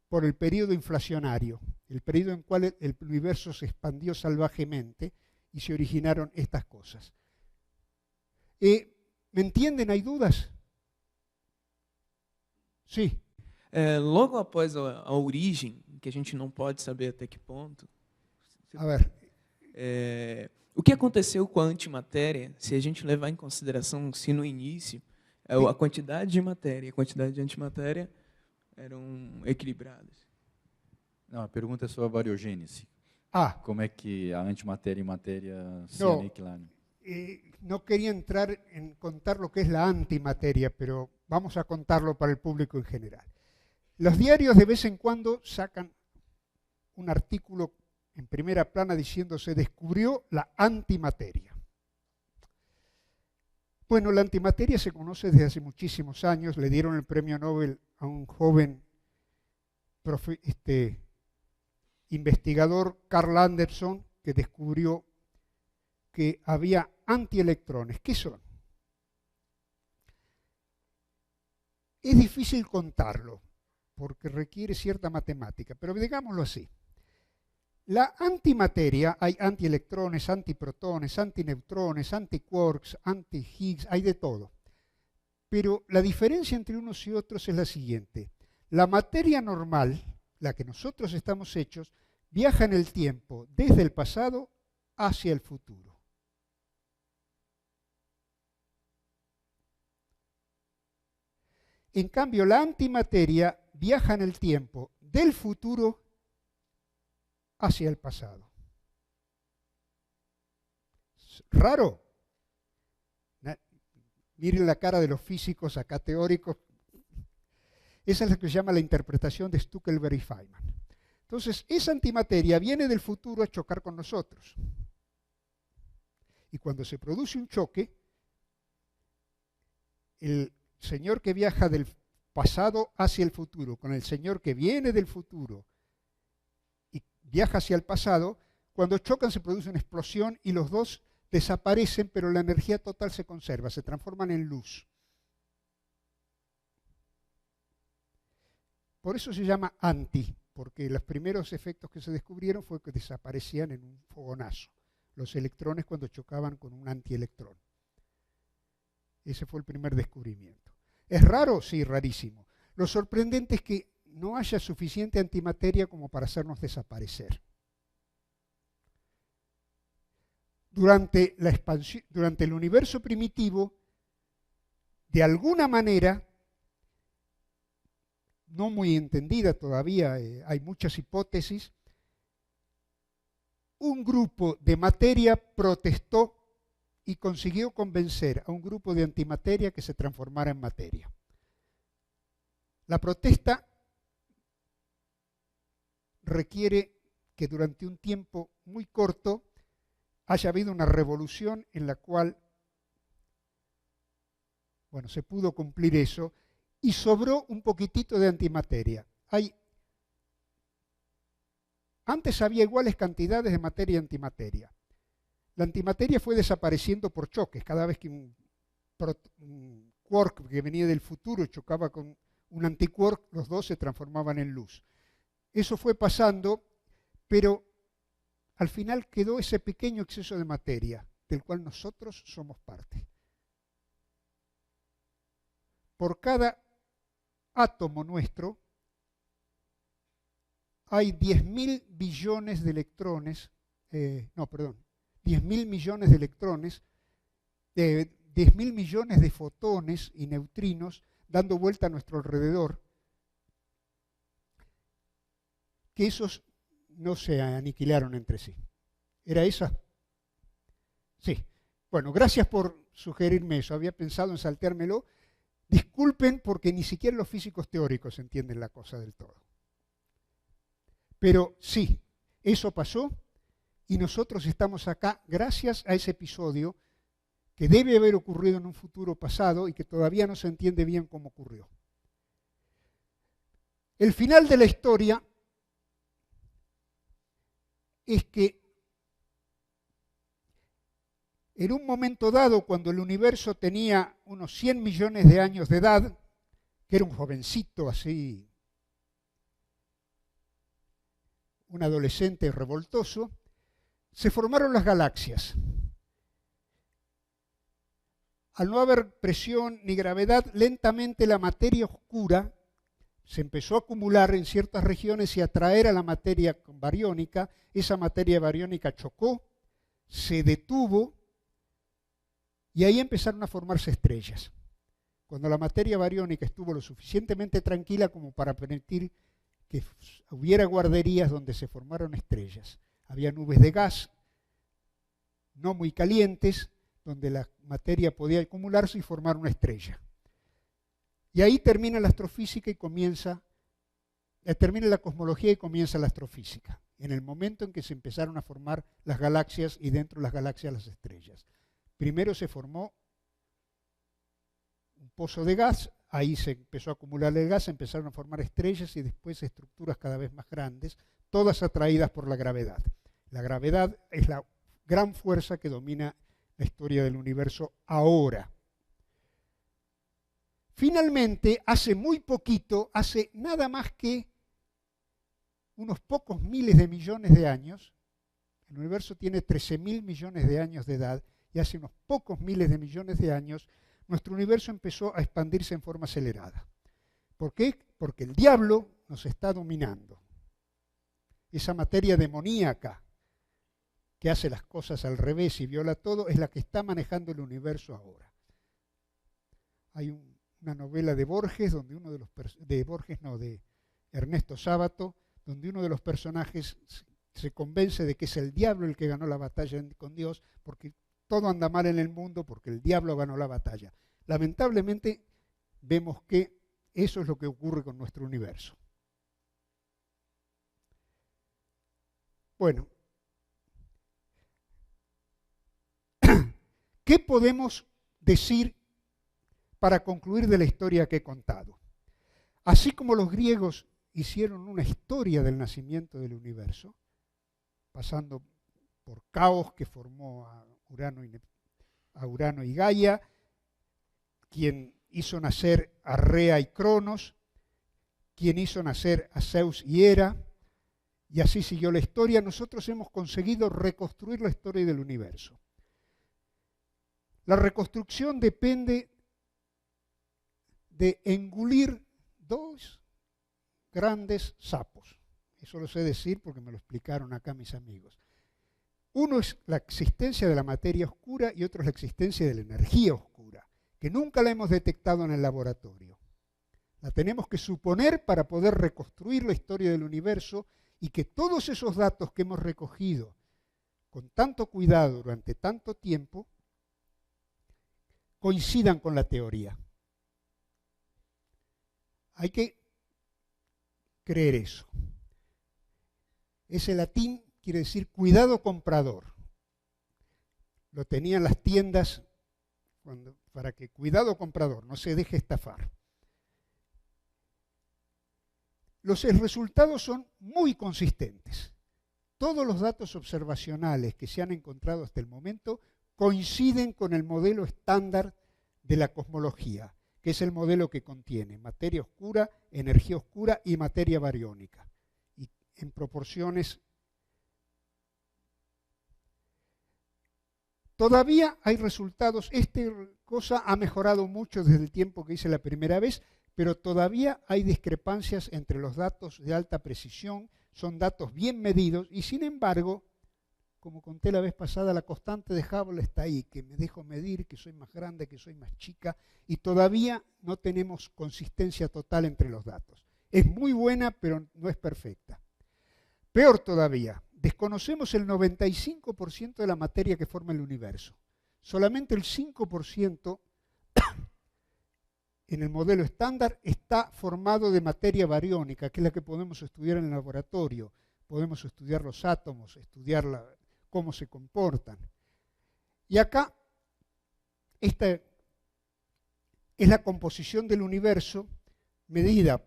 por el periodo inflacionario, el periodo en el cual el universo se expandió salvajemente y se originaron estas cosas. ¿Me entienden? ¿Hay dudas? Sí. Logo após a origem, que a gente não pode saber até que ponto, A ver. O que aconteceu com a antimatéria, se a gente levar em consideração se no início a quantidade de matéria e a quantidade de antimatéria eram equilibradas? Não, a pergunta é sobre a bariogênese. Como é que a antimatéria e matéria se aniquilaram? No quería entrar en contar lo que es la antimateria, pero vamos a contarlo para el público en general. Los diarios de vez en cuando sacan un artículo en primera plana diciendo se descubrió la antimateria. Bueno, la antimateria se conoce desde hace muchísimos años. Le dieron el premio Nobel a un joven investigador, Carl Anderson, que descubrió que había antielectrones. ¿Qué son? Es difícil contarlo, porque requiere cierta matemática, pero digámoslo así. La antimateria, hay antielectrones, antiprotones, antineutrones, antiquarks, anti-Higgs, hay de todo. Pero la diferencia entre unos y otros es la siguiente. La materia normal, la que nosotros estamos hechos, viaja en el tiempo desde el pasado hacia el futuro. En cambio, la antimateria viaja en el tiempo del futuro hacia el pasado. ¿Raro? Miren la cara de los físicos acá teóricos. Esa es la que se llama la interpretación de Stuckelberg y Feynman. Entonces, esa antimateria viene del futuro a chocar con nosotros. Y cuando se produce un choque, el señor que viaja del pasado hacia el futuro con el señor que viene del futuro y viaja hacia el pasado, cuando chocan se produce una explosión y los dos desaparecen, pero la energía total se conserva, se transforman en luz. Por eso se llama anti, porque los primeros efectos que se descubrieron fue que desaparecían en un fogonazo, los electrones cuando chocaban con un antielectrón. Ese fue el primer descubrimiento. ¿Es raro? Sí, rarísimo. Lo sorprendente es que no haya suficiente antimateria como para hacernos desaparecer. Durante el universo primitivo, de alguna manera, no muy entendida todavía, hay muchas hipótesis. Un grupo de materia protestó y consiguió convencer a un grupo de antimateria que se transformara en materia. La protesta requiere que durante un tiempo muy corto haya habido una revolución en la cual, bueno, se pudo cumplir eso y sobró un poquitito de antimateria. Antes había iguales cantidades de materia y antimateria. La antimateria fue desapareciendo por choques. Cada vez que un quark que venía del futuro chocaba con un antiquark, los dos se transformaban en luz. Eso fue pasando, pero al final quedó ese pequeño exceso de materia, del cual nosotros somos parte. Por cada átomo nuestro hay 10.000 billones de electrones, 10.000 millones de electrones, 10.000 millones de fotones y neutrinos dando vuelta a nuestro alrededor, que esos no se aniquilaron entre sí. ¿Era esa? Sí. Bueno, gracias por sugerirme eso. Había pensado en salteármelo. Disculpen porque ni siquiera los físicos teóricos entienden la cosa del todo. Pero sí, eso pasó y nosotros estamos acá gracias a ese episodio que debe haber ocurrido en un futuro pasado y que todavía no se entiende bien cómo ocurrió. El final de la historia es que en un momento dado, cuando el universo tenía unos 100 millones de años de edad, que era un jovencito así, un adolescente revoltoso, se formaron las galaxias. Al no haber presión ni gravedad, lentamente la materia oscura se empezó a acumular en ciertas regiones y a atraer a la materia bariónica. Esa materia bariónica chocó, se detuvo y ahí empezaron a formarse estrellas. Cuando la materia bariónica estuvo lo suficientemente tranquila como para permitir que hubiera guarderías donde se formaron estrellas. Había nubes de gas no muy calientes donde la materia podía acumularse y formar una estrella. Y ahí termina la astrofísica y termina la cosmología y comienza la astrofísica, en el momento en que se empezaron a formar las galaxias y dentro de las galaxias las estrellas. Primero se formó un pozo de gas, ahí se empezó a acumular el gas, se empezaron a formar estrellas y después estructuras cada vez más grandes, todas atraídas por la gravedad. La gravedad es la gran fuerza que domina la historia del universo ahora. Finalmente, hace muy poquito, hace nada más que unos pocos miles de millones de años, el universo tiene 13.000 millones de años de edad, y hace unos pocos miles de millones de años, nuestro universo empezó a expandirse en forma acelerada. ¿Por qué? Porque el diablo nos está dominando. Esa materia demoníaca que hace las cosas al revés y viola todo, es la que está manejando el universo ahora. Hay una novela de Borges, de Ernesto Sábato, donde uno de los personajes se convence de que es el diablo el que ganó la batalla con Dios, porque todo anda mal en el mundo, porque el diablo ganó la batalla. Lamentablemente, vemos que eso es lo que ocurre con nuestro universo. Bueno, ¿qué podemos decir para concluir de la historia que he contado? Así como los griegos hicieron una historia del nacimiento del universo, pasando por Caos, que formó a Urano y Gaia, quien hizo nacer a Rea y Cronos, quien hizo nacer a Zeus y Hera, y así siguió la historia. Nosotros hemos conseguido reconstruir la historia del universo. La reconstrucción depende de engullir dos grandes sapos. Eso lo sé decir porque me lo explicaron acá mis amigos. Uno es la existencia de la materia oscura y otro es la existencia de la energía oscura, que nunca la hemos detectado en el laboratorio. La tenemos que suponer para poder reconstruir la historia del universo y que todos esos datos que hemos recogido con tanto cuidado durante tanto tiempo coincidan con la teoría. Hay que creer eso. Ese latín quiere decir cuidado comprador. Lo tenían las tiendas para que cuidado comprador, no se deje estafar. Los resultados son muy consistentes. Todos los datos observacionales que se han encontrado hasta el momento coinciden con el modelo estándar de la cosmología, que es el modelo que contiene materia oscura, energía oscura y materia bariónica, y en proporciones. Todavía hay resultados, esta cosa ha mejorado mucho desde el tiempo que hice la primera vez, pero todavía hay discrepancias entre los datos de alta precisión, son datos bien medidos y sin embargo, como conté la vez pasada, la constante de Hubble está ahí, que me dejo medir, que soy más grande, que soy más chica, y todavía no tenemos consistencia total entre los datos. Es muy buena, pero no es perfecta. Peor todavía, desconocemos el 95% de la materia que forma el universo. Solamente el 5% en el modelo estándar está formado de materia bariónica, que es la que podemos estudiar en el laboratorio. Podemos estudiar los átomos, estudiar cómo se comportan. Y acá, esta es la composición del universo medida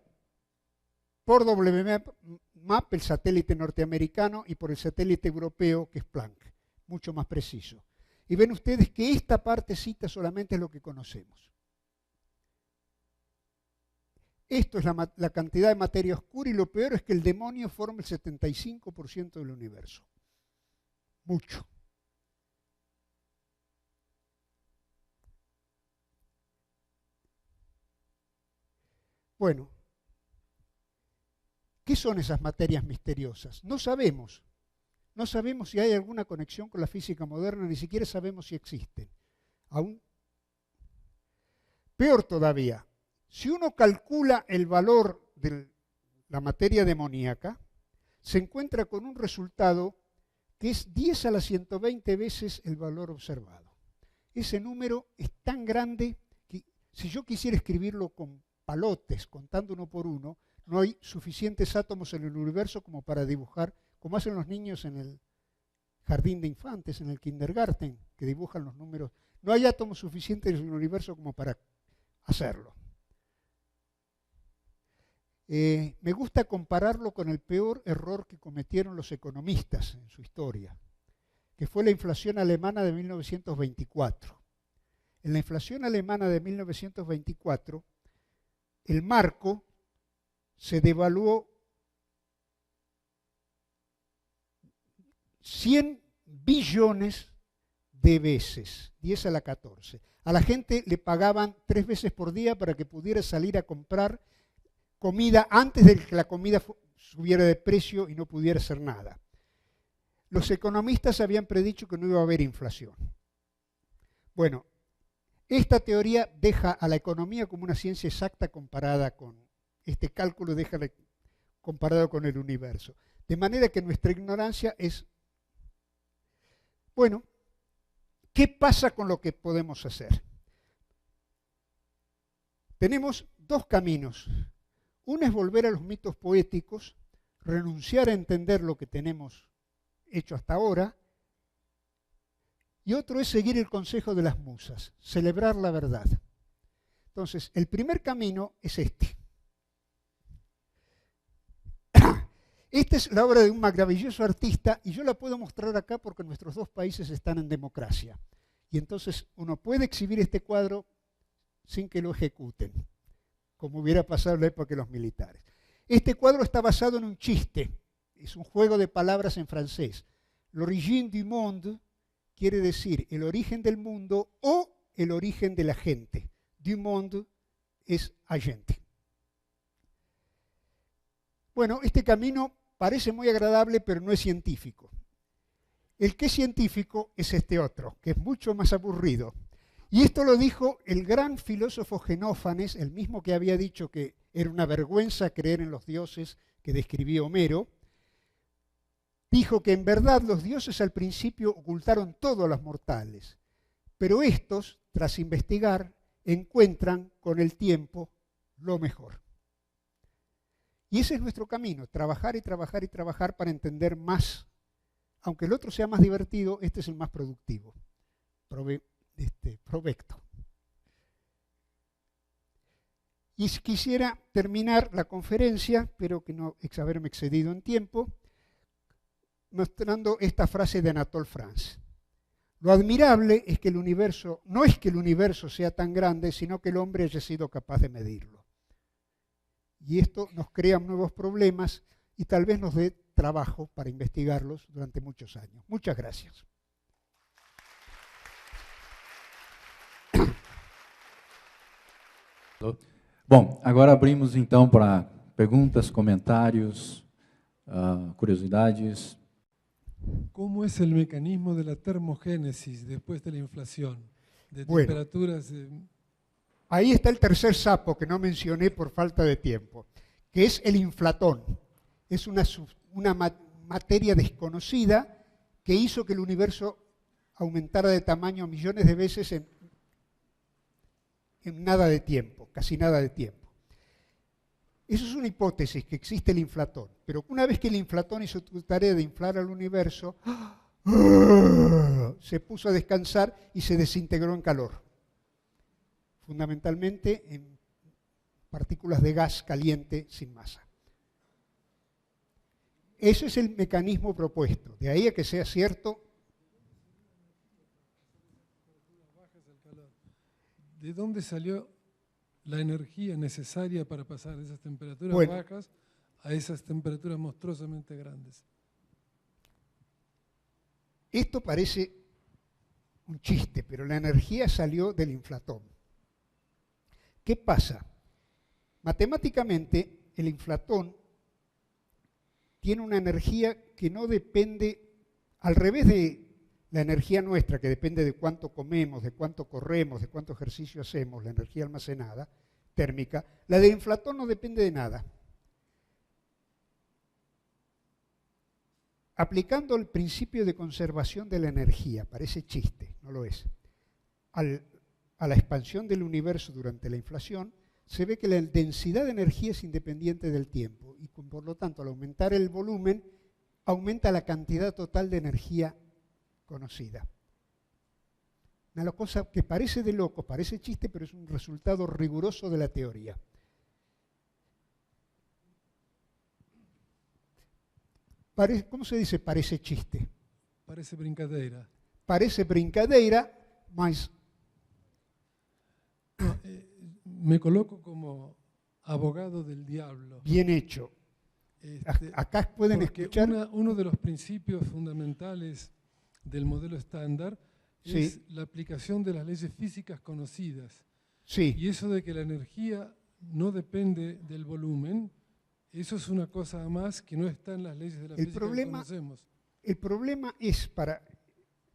por WMAP, el satélite norteamericano, y por el satélite europeo, que es Planck, mucho más preciso. Y ven ustedes que esta partecita solamente es lo que conocemos. Esto es la cantidad de materia oscura y lo peor es que el demonio forma el 75% del universo. Mucho. Bueno, ¿qué son esas materias misteriosas? No sabemos. No sabemos si hay alguna conexión con la física moderna, ni siquiera sabemos si existen. Aún peor todavía. Si uno calcula el valor de la materia demoníaca, se encuentra con un resultado que es 10 a la 120 veces el valor observado. Ese número es tan grande que si yo quisiera escribirlo con palotes, contando uno por uno, no hay suficientes átomos en el universo como para dibujar, como hacen los niños en el jardín de infantes, en el kindergarten, que dibujan los números. No hay átomos suficientes en el universo como para hacerlo. Me gusta compararlo con el peor error que cometieron los economistas en su historia, que fue la inflación alemana de 1924. En la inflación alemana de 1924, el marco se devaluó 100 billones de veces, 10 a la 14. A la gente le pagaban 3 veces por día para que pudiera salir a comprar comida antes de que la comida subiera de precio y no pudiera hacer nada. Los economistas habían predicho que no iba a haber inflación. Bueno, esta teoría deja a la economía como una ciencia exacta comparada con este cálculo, comparado con el universo. De manera que nuestra ignorancia es... Bueno, ¿qué pasa con lo que podemos hacer? Tenemos dos caminos. Uno es volver a los mitos poéticos, renunciar a entender lo que tenemos hecho hasta ahora, y otro es seguir el consejo de las musas, celebrar la verdad. Entonces, el primer camino es este. Esta es la obra de un maravilloso artista y yo la puedo mostrar acá porque nuestros dos países están en democracia. Y entonces uno puede exhibir este cuadro sin que lo ejecuten, como hubiera pasado en la época de los militares. Este cuadro está basado en un chiste, es un juego de palabras en francés. L'origine du monde quiere decir el origen del mundo o el origen de la gente. Du monde es agente. Bueno, este camino parece muy agradable, pero no es científico. El que es científico es este otro, que es mucho más aburrido. Y esto lo dijo el gran filósofo Genófanes, el mismo que había dicho que era una vergüenza creer en los dioses que describía Homero, dijo que en verdad los dioses al principio ocultaron todo a los mortales, pero estos, tras investigar, encuentran con el tiempo lo mejor. Y ese es nuestro camino, trabajar y trabajar y trabajar para entender más. Aunque el otro sea más divertido, este es el más productivo. Provecto. Y quisiera terminar la conferencia, espero que no haberme excedido en tiempo, mostrando esta frase de Anatole France. Lo admirable es que el universo, no es que el universo sea tan grande, sino que el hombre haya sido capaz de medirlo. Y esto nos crea nuevos problemas y tal vez nos dé trabajo para investigarlos durante muchos años. Muchas gracias. Bom, agora abrimos então para perguntas, comentários, curiosidades. ¿Cómo es el mecanismo de la termogénesis después de la inflación? De Bueno. temperaturas... Ahí está el tercer sapo que no mencioné por falta de tiempo, que es el inflatón. Es una materia desconocida que hizo que el universo aumentara de tamaño millones de veces en nada de tiempo, casi nada de tiempo. Eso es una hipótesis, que existe el inflatón. Pero una vez que el inflatón hizo su tarea de inflar al universo, se puso a descansar y se desintegró en calor. Fundamentalmente en partículas de gas caliente sin masa. Ese es el mecanismo propuesto. De ahí a que sea cierto. ¿De dónde salió la energía necesaria para pasar de esas temperaturas bajas a esas temperaturas monstruosamente grandes? Esto parece un chiste, pero la energía salió del inflatón. ¿Qué pasa? Matemáticamente, el inflatón tiene una energía que no depende, al revés de la energía nuestra, que depende de cuánto comemos, de cuánto corremos, de cuánto ejercicio hacemos, la energía almacenada, térmica, la del inflatón no depende de nada. Aplicando el principio de conservación de la energía, parece chiste, no lo es, a la expansión del universo durante la inflación, se ve que la densidad de energía es independiente del tiempo y por lo tanto al aumentar el volumen aumenta la cantidad total de energía conocida. Una cosa que parece de loco, parece chiste, pero es un resultado riguroso de la teoría. ¿Cómo se dice parece chiste? Parece brincadeira. Parece brincadeira, mas... No, me coloco como abogado del diablo. Bien hecho. Acá pueden escuchar... Uno de los principios fundamentales del modelo estándar es la aplicación de las leyes físicas conocidas. Sí. Y eso de que la energía no depende del volumen, eso es una cosa más que no está en las leyes de la física que conocemos. El problema es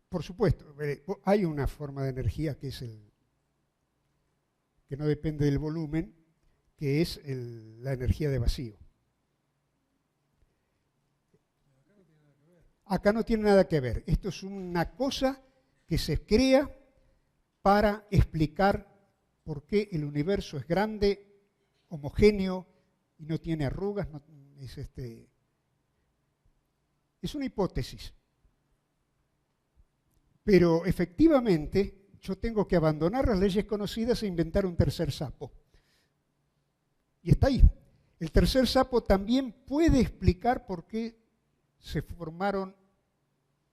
por supuesto, hay una forma de energía que es que no depende del volumen, que es la energía de vacío. Acá no tiene nada que ver. Esto es una cosa que se crea para explicar por qué el universo es grande, homogéneo y no tiene arrugas. Es una hipótesis. Pero efectivamente yo tengo que abandonar las leyes conocidas e inventar un tercer sapo. Y está ahí. El tercer sapo también puede explicar por qué se formaron,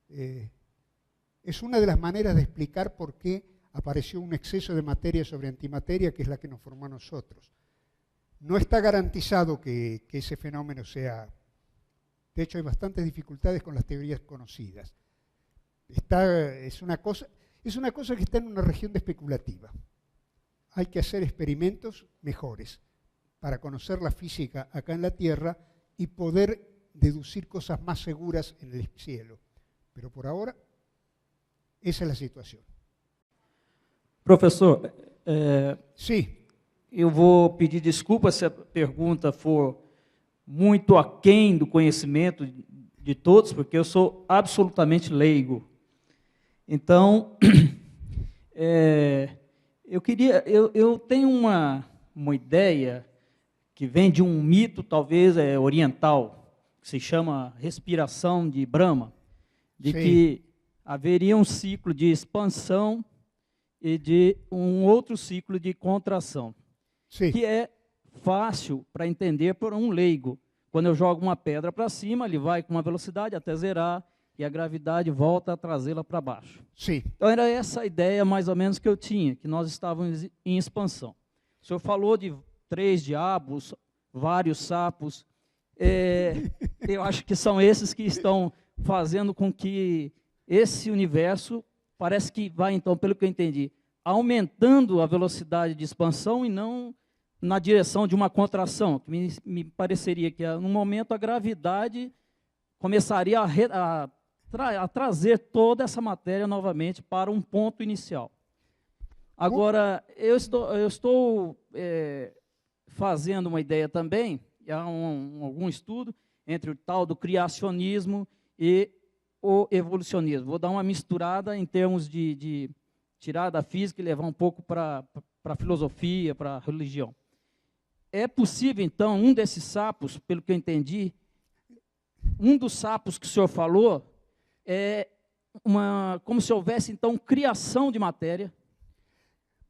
es una de las maneras de explicar por qué apareció un exceso de materia sobre antimateria, que es la que nos formó a nosotros. No está garantizado que ese fenómeno sea... De hecho, hay bastantes dificultades con las teorías conocidas. Es una cosa que está en una región de especulativa. Hay que hacer experimentos mejores para conocer la física acá en la Tierra y poder deducir cosas más seguras en el cielo. Pero por ahora, esa es la situación. Professor, Sí. eu vou pedir desculpa se a pergunta for muito aquém do conhecimento de todos, porque eu sou absolutamente leigo. Então, eu tenho uma ideia que vem de um mito, talvez oriental, que se chama respiração de Brahma, de Sim. que haveria um ciclo de expansão e de um outro ciclo de contração, Sí, que é fácil para entender por um leigo. Quando eu jogo uma pedra para cima, ele vai com uma velocidade até zerar, e a gravidade volta a trazê-la para baixo. sí. Então, era essa a ideia, mais ou menos, que eu tinha, que nós estávamos em expansão. O senhor falou de 3 diabos, vários sapos. Eu acho que são esses que estão fazendo com que esse universo, parece que vai, então, pelo que eu entendi, aumentando a velocidade de expansão e não na direção de uma contração, que me pareceria que, no momento, a gravidade começaria a trazer toda essa matéria novamente para um ponto inicial. Agora, eu estou fazendo uma ideia também, há algum estudo entre o tal do criacionismo e o evolucionismo. Vou dar uma misturada em termos de tirar da física e levar um pouco para a filosofia, para a religião. É possível, então, um desses sapos, pelo que eu entendi, um dos sapos que o senhor falou é como se houvesse, então, criação de matéria.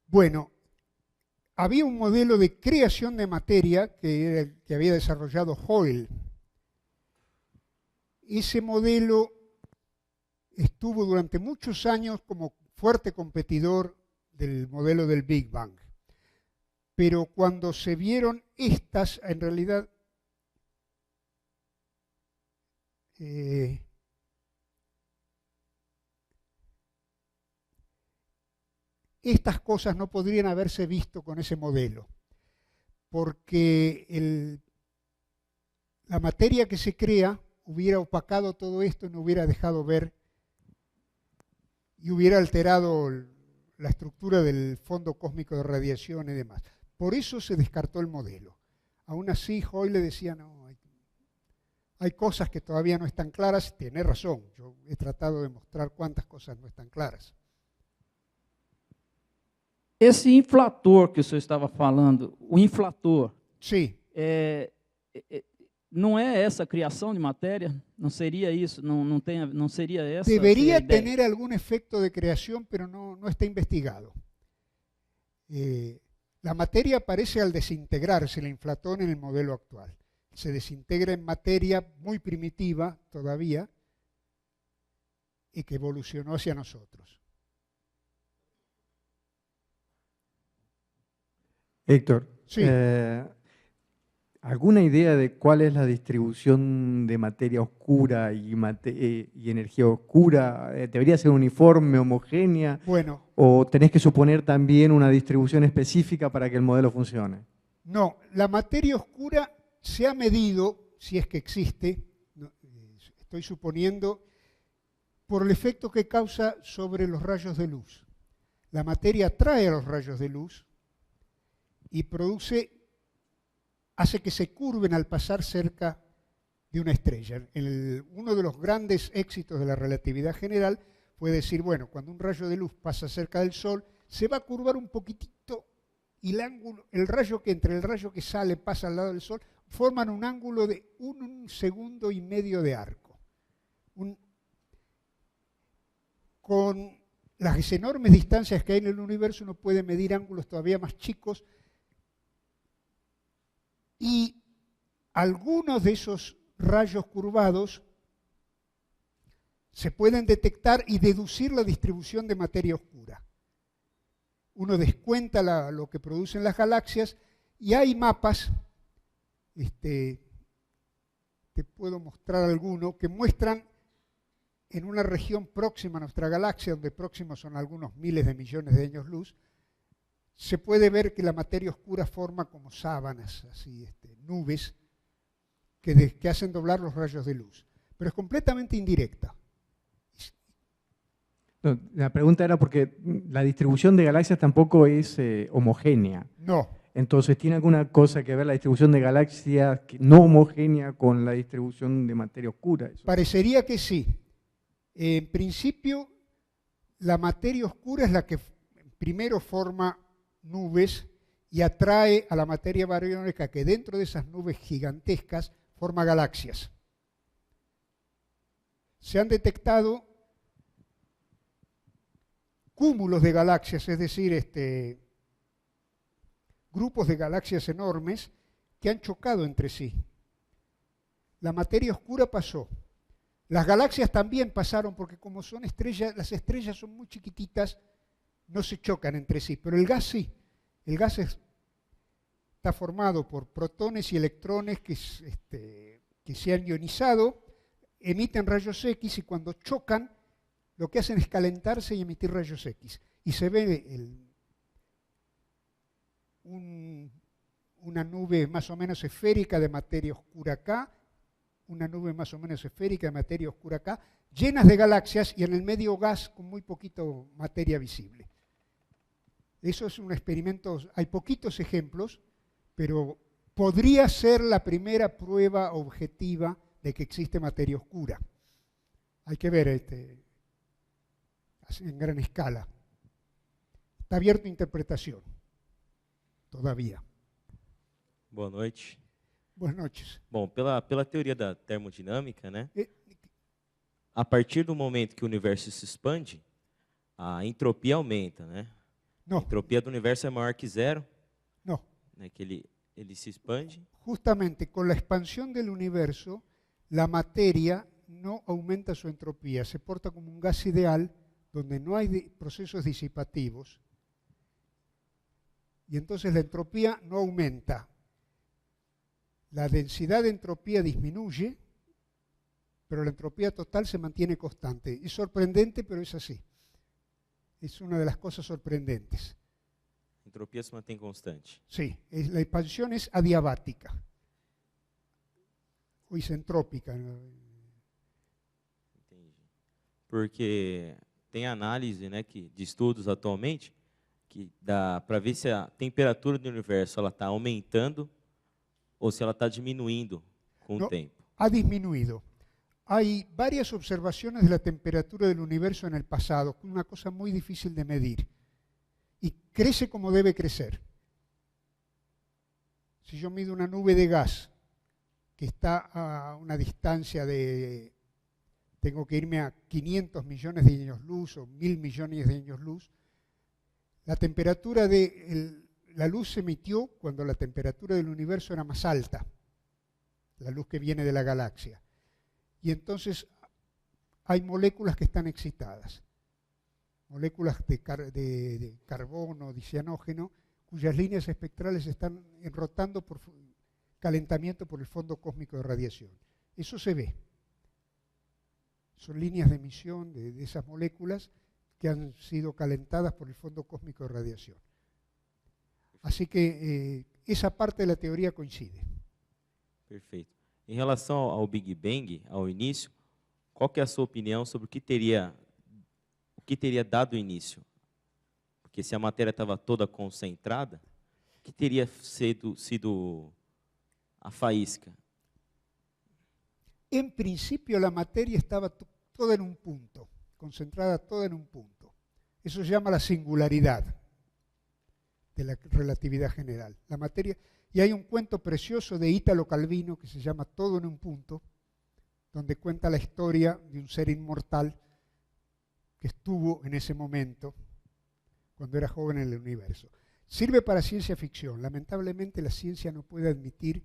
Bueno, había un modelo de creación de materia que había desarrollado Hoyle. Ese modelo estuvo durante muchos años como fuerte competidor del modelo del Big Bang. Pero cuando se vieron estas, en realidad, estas cosas no podrían haberse visto con ese modelo, porque la materia que se crea hubiera opacado todo esto y no hubiera dejado ver y hubiera alterado la estructura del fondo cósmico de radiación y demás. Por eso se descartó el modelo. Aún así, Hoyle decía, no, hay cosas que todavía no están claras. Tiene razón, yo he tratado de mostrar cuántas cosas no están claras. Esse inflator que o senhor estava falando, o inflator, Sí, não é essa a criação de matéria? Não seria isso? Não seria essa? debería a ideia? tener algún efecto de creación, pero no está investigado. La materia aparece al desintegrarse, el inflatón, en el modelo actual. Se desintegra en materia muy primitiva todavía y que evolucionó hacia nosotros. Héctor, Sí. ¿alguna idea de cuál es la distribución de materia oscura y energía oscura? ¿Debería ser uniforme, homogénea? Bueno, ¿O tenés que suponer también una distribución específica para que el modelo funcione? no, la materia oscura se ha medido, si es que existe, estoy suponiendo, por el efecto que causa sobre los rayos de luz. La materia atrae a los rayos de luz y hace que se curven al pasar cerca de una estrella. Uno de los grandes éxitos de la relatividad general fue decir, bueno, cuando un rayo de luz pasa cerca del Sol, se va a curvar un poquitito y el rayo que entre el rayo que sale pasa al lado del Sol, forman un ángulo de 1,5 segundos de arco. Con las enormes distancias que hay en el universo, uno puede medir ángulos todavía más chicos. Y algunos de esos rayos curvados se pueden detectar y deducir la distribución de materia oscura. Uno descuenta lo que producen las galaxias y hay mapas, te puedo mostrar alguno, que muestran en una región próxima a nuestra galaxia, donde próximos son algunos miles de millones de años luz, se puede ver que la materia oscura forma como sábanas, así, nubes, que hacen doblar los rayos de luz. Pero es completamente indirecta. No, la pregunta era porque la distribución de galaxias tampoco es homogénea. No. Entonces, ¿tiene alguna cosa que ver la distribución de galaxias no homogénea con la distribución de materia oscura? Eso. Parecería que sí. En principio, la materia oscura es la que primero forma nubes y atrae a la materia baryónica, que dentro de esas nubes gigantescas forma galaxias. Se han detectado cúmulos de galaxias, es decir, grupos de galaxias enormes que han chocado entre sí. La materia oscura pasó. Las galaxias también pasaron porque como son estrellas, las estrellas son muy chiquititas, no se chocan entre sí, pero el gas sí. El gas está formado por protones y electrones que se han ionizado, emiten rayos X y cuando chocan lo que hacen es calentarse y emitir rayos X. Y se ve una nube más o menos esférica de materia oscura acá, una nube más o menos esférica de materia oscura acá, llenas de galaxias y en el medio gas con muy poquito materia visible. Eso es un experimento, hay poquitos ejemplos, pero podría ser la primera prueba objetiva de que existe materia oscura. Hay que ver en gran escala. Está abierto a interpretación, todavía. Boa noite. Buenas noches. Bom, pela teoria da termodinâmica, né? A partir do momento que o universo se expande, a entropia aumenta, né? No. A entropia do universo é maior que zero, No. né? Que ele se expande. Justamente con la expansión del universo, la materia no aumenta su entropía, se porta como un gas ideal donde no hay procesos disipativos y entonces la entropía no aumenta. La densidad de entropía disminuye, pero la entropía total se mantiene constante. Es sorprendente, pero es así. Es una de las cosas sorprendentes. A entropia se mantém constante. Sí, la expansión es adiabática o isentrópica. Entendi. Porque tem análise, né, de estudos atualmente que dá para ver se a temperatura do universo ela está aumentando ou se ela está diminuindo com o tempo. Ha disminuido. Hay varias observaciones de la temperatura del universo en el pasado, una cosa muy difícil de medir. Y crece como debe crecer. Si yo mido una nube de gas que está a una distancia de, tengo que irme a 500 millones de años luz o 1000 millones de años luz, la temperatura de la luz se emitió cuando la temperatura del universo era más alta, la luz que viene de la galaxia. Y entonces hay moléculas que están excitadas, moléculas de carbono, de cianógeno, cuyas líneas espectrales están enrotando por calentamiento por el fondo cósmico de radiación. Eso se ve. Son líneas de emisión de esas moléculas que han sido calentadas por el fondo cósmico de radiación. Así que esa parte de la teoría coincide. Perfeito. Em relação ao Big Bang, ao início, qual que é a sua opinião sobre o que teria dado início? Porque se a matéria estava toda concentrada, o que teria sido a faísca? En principio la materia estaba toda en un punto, concentrada toda en un punto. Eso se llama la singularidad de la relatividad general. La materia, y hay un cuento precioso de Ítalo Calvino que se llama Todo en un punto, donde cuenta la historia de un ser inmortal que estuvo en ese momento cuando era joven en el universo. Sirve para ciencia ficción. Lamentablemente la ciencia no puede admitir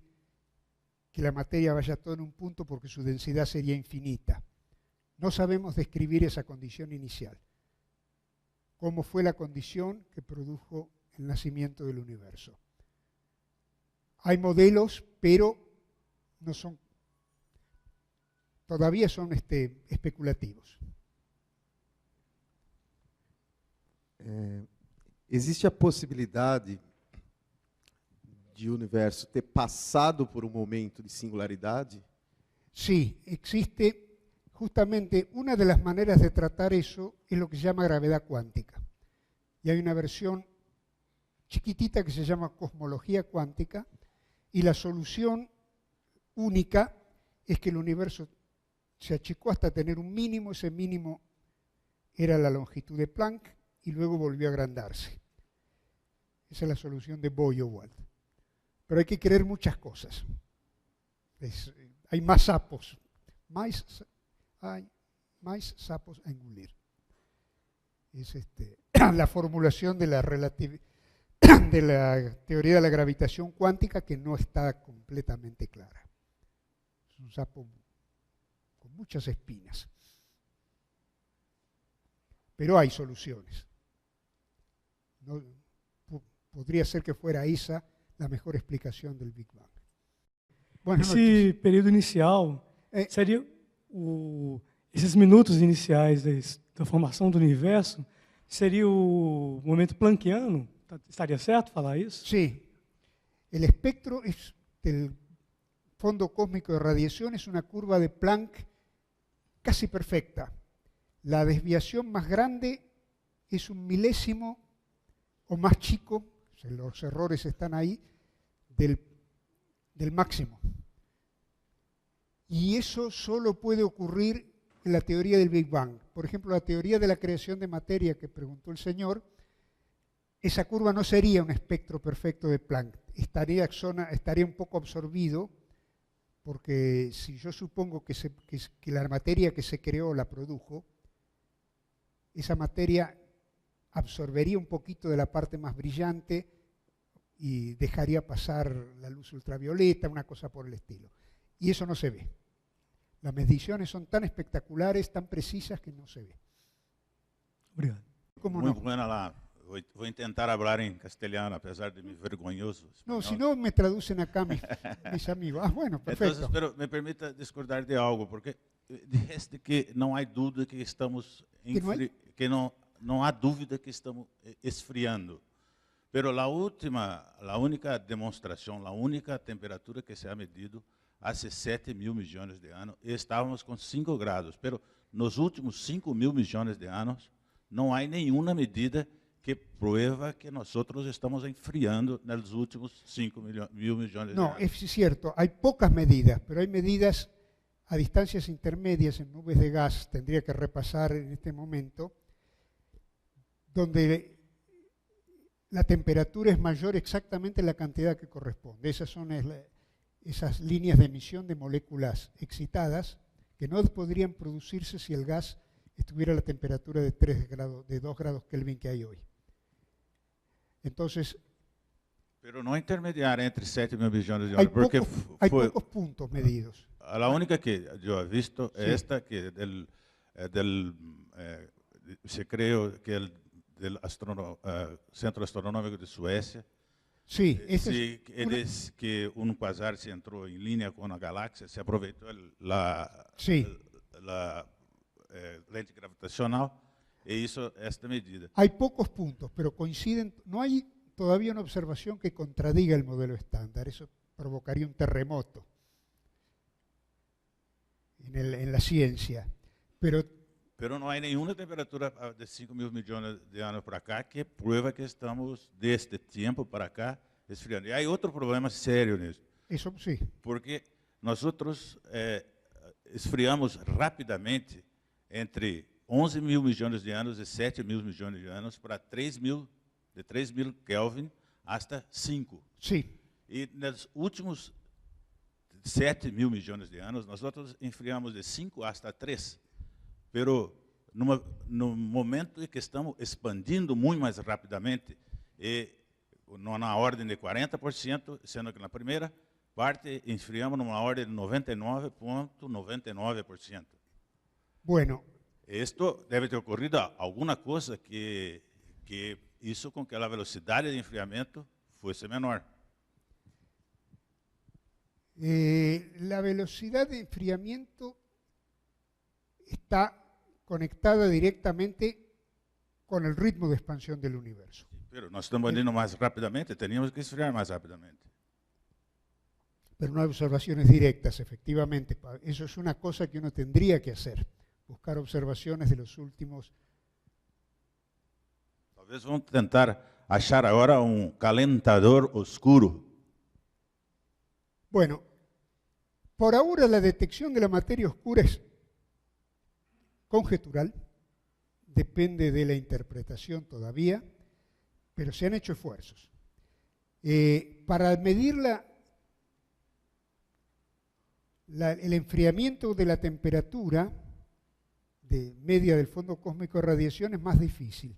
que la materia vaya todo en un punto porque su densidad sería infinita. No sabemos describir esa condición inicial. ¿Cómo fue la condición que produjo el nacimiento del universo? Hay modelos, pero no son, todavía son especulativos. Existe a possibilidade de o universo ter passado por um momento de singularidade? Sí, existe. Justamente una de las maneras de tratar eso es lo que se llama gravedad cuántica. Y hay una versión chiquitita que se llama cosmología cuántica, y la solución única es que el universo se achicó hasta tener un mínimo, ese mínimo era la longitud de Planck, y luego volvió a agrandarse. Esa es la solución de Boyer-Wald. Pero hay que creer muchas cosas. Hay más sapos, hay más sapos a engulir. Es la formulación de la de la teoría de la gravitación cuántica que no está completamente clara. Es un sapo con muchas espinas. Pero hay soluciones. No, podría ser que fuera esa la mejor explicación del Big Bang. Buenas noches. Esse período inicial seria esses minutos iniciais da formação do universo, seria o momento planckiano? Estaria certo falar isso? Sí. El espectro del fondo cósmico de radiación es una curva de Planck casi perfecta. La desviación más grande es un milésimo o más chico, los errores están ahí, del máximo. Y eso solo puede ocurrir en la teoría del Big Bang. Por ejemplo, la teoría de la creación de materia que preguntó el señor, esa curva no sería un espectro perfecto de Planck. Estaría un poco absorbido, porque si yo supongo que la materia que se creó la produjo, esa materia absorbería un poquito de la parte más brillante y dejaría pasar la luz ultravioleta, una cosa por el estilo. Y eso no se ve. Las mediciones son tan espectaculares, tan precisas, que no se ve. Obrigado. ¿Cómo Muy no? buena la... Voy a intentar hablar en castellano, a pesar de mi vergonhoso español. No, si no me traducen acá mis amigos. Ah, bueno, perfecto. Entonces, pero me permita discordar de algo, porque dijiste que não há dúvida que estamos não há dúvida que estamos esfriando. Pero la única demonstración, la única temperatura que se ha medido hace 7 mil millones de años, estávamos con 5 grados. Pero nos últimos 5 mil millones de años, não há nenhuma medida que prueba que nosotros estamos enfriando en los últimos 5 mil millones de años. No, es cierto, hay pocas medidas, pero hay medidas a distancias intermedias en nubes de gas, tendría que repasar en este momento, donde la temperatura es mayor exactamente la cantidad que corresponde. Esas son esas líneas de emisión de moléculas excitadas que no podrían producirse si el gas estuviera a la temperatura de 2 grados Kelvin que hay hoy. Entonces, pero no intermediar entre 7 mil millones de hay años, porque pocos puntos medidos. La única que yo he visto es esta, que se creó que del Centro Astronómico de Suecia, sí, que un quasar se entró en línea con la galaxia, se aprovechó la lente gravitacional e hizo esta medida. Hay pocos puntos, pero coinciden. No hay todavía una observación que contradiga el modelo estándar. Eso provocaría un terremoto en la ciencia. Pero no hay ninguna temperatura de 5 mil millones de años para acá que prueba que estamos, de este tiempo para acá, esfriando. Y hay otro problema serio en eso. Eso sí. Porque nosotros esfriamos rápidamente entre 11 mil millones de años y 7 mil millones de años para 3.000 Kelvin hasta 5. Sí. Y en los últimos 7 mil millones de años, nosotros enfriamos de 5 hasta 3. Pero no momento en que estamos expandindo muito mais rapidamente, na ordem de 40%, sendo que na primeira parte enfriamos numa ordem de 99,99%. Bueno. Esto deve ter ocorrido alguma coisa que hizo com que a velocidade de enfriamento fosse menor. La velocidad de enfriamiento está conectada directamente con el ritmo de expansión del universo. Pero nós estamos indo mais rapidamente, teníamos que esfriar mais rapidamente. Pero no hay observaciones directas, efectivamente. Eso es una cosa que uno tendría que hacer, buscar observaciones de los últimos. Talvez vamos tentar achar agora um calentador oscuro. Bueno, por ahora la detección de la materia oscura es conjetural, depende de la interpretación todavía, pero se han hecho esfuerzos. Para medir el enfriamiento de la temperatura de media del fondo cósmico de radiación es más difícil.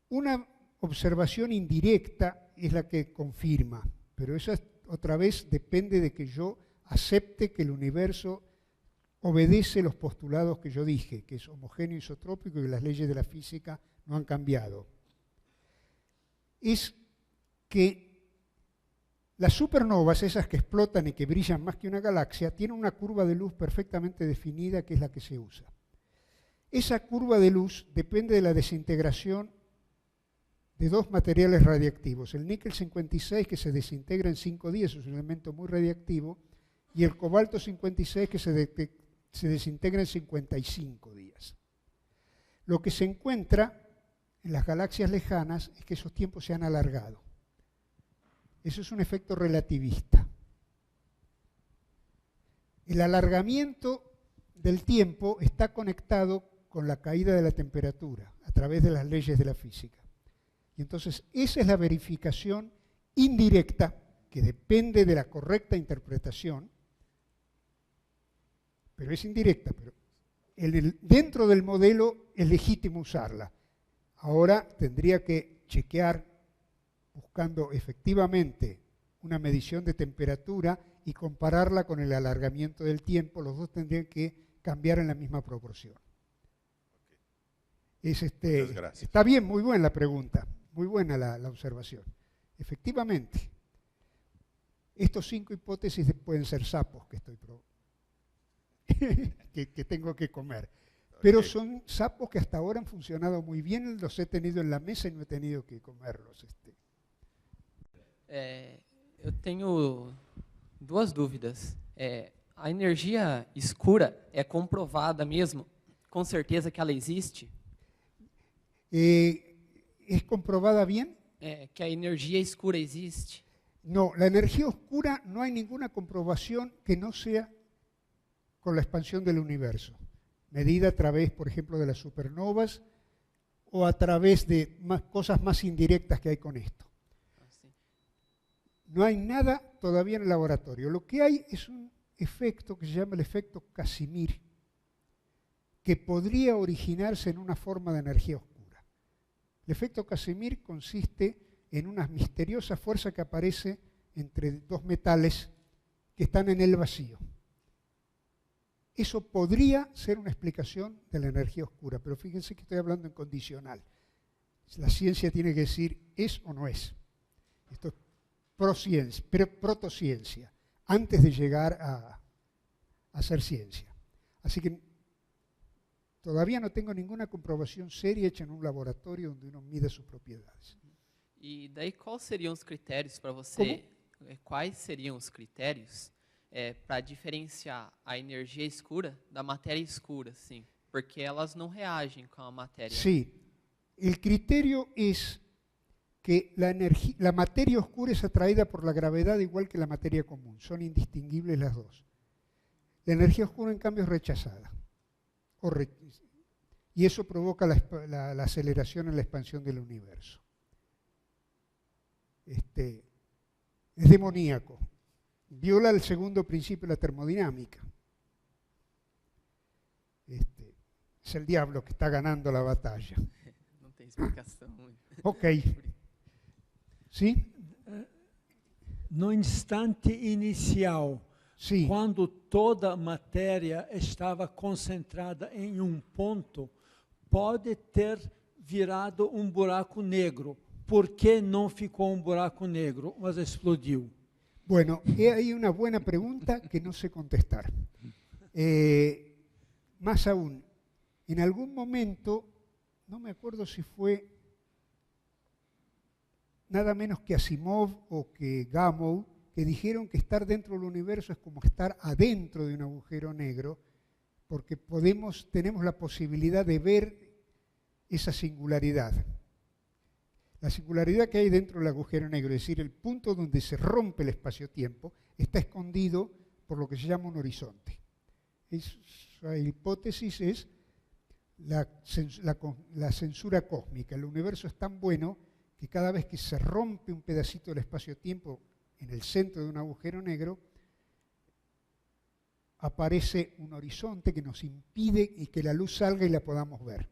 Una observación indirecta es la que confirma, pero esa otra vez depende de que yo acepte que el universo obedece los postulados que yo dije, que es homogéneo isotrópico y que las leyes de la física no han cambiado. Es que las supernovas, esas que explotan y que brillan más que una galaxia, tienen una curva de luz perfectamente definida que es la que se usa. Esa curva de luz depende de la desintegración de dos materiales radiactivos. El níquel 56, que se desintegra en 5 días, es un elemento muy radiactivo, y el cobalto 56, que se desintegra en 55 días. Lo que se encuentra en las galaxias lejanas es que esos tiempos se han alargado. Eso es un efecto relativista. El alargamiento del tiempo está conectado con la caída de la temperatura a través de las leyes de la física. Y entonces esa es la verificación indirecta que depende de la correcta interpretación, pero es indirecta, pero dentro del modelo es legítimo usarla. Ahora tendría que chequear buscando efectivamente una medición de temperatura y compararla con el alargamiento del tiempo. Los dos tendrían que cambiar en la misma proporción. Está bien, muy buena la pregunta, muy buena la observación. Efectivamente, estos 5 hipótesis pueden ser sapos que que tengo que comer. Pero son sapos que hasta ahora han funcionado muy bien, los he tenido en la mesa y no he tenido que comerlos. Eu tenho duas dúvidas. A energia escura é comprovada mesmo? Com certeza que ela existe? ¿Es comprobada bien? Que a energia escura existe? No, la energía oscura no hay ninguna comprobación que no sea con la expansión del universo, medida a través, por ejemplo, de las supernovas o a través de cosas más indirectas que hay con esto. No hay nada todavía en el laboratorio. Lo que hay es un efecto que se llama el efecto Casimir, que podría originarse en una forma de energía oscura. El efecto Casimir consiste en una misteriosa fuerza que aparece entre dos metales que están en el vacío. Eso podría ser una explicación de la energía oscura, pero fíjense que estoy hablando en condicional. La ciencia tiene que decir es o no es. Esto es protociencia, antes de llegar a hacer ciencia. Así que todavía no tengo ninguna comprobación seria hecha en un laboratorio donde uno mide sus propiedades. E daí quais seriam os critérios para você? Quais seriam os critérios para diferenciar a energia escura da matéria escura, sim? Porque elas não reagem com a matéria. Sí, el criterio es que la materia oscura es atraída por la gravedad igual que la materia común. Son indistinguibles las dos. La energía oscura, en cambio, es rechazada. Y eso provoca la aceleración en la expansión del universo. Es demoníaco. Viola el segundo principio de la termodinámica. Es el diablo que está ganando la batalla. Não tem explicação. Ok. ¿Sí? No instante inicial, sí, quando toda a matéria estava concentrada em ponto, pode ter virado buraco negro. ¿Por qué no ficou buraco negro, mas explodiu? Bueno, hay una buena pregunta que no sé contestar. Más aún, en algún momento, no me acuerdo si fue nada menos que Asimov o que Gamow, que dijeron que estar dentro del universo es como estar adentro de un agujero negro, porque tenemos la posibilidad de ver esa singularidad. La singularidad que hay dentro del agujero negro, es decir, el punto donde se rompe el espacio-tiempo, está escondido por lo que se llama un horizonte. La hipótesis es la censura cósmica. El universo es tan bueno que cada vez que se rompe un pedacito del espacio-tiempo en el centro de un agujero negro, aparece un horizonte que nos impide y que la luz salga y la podamos ver.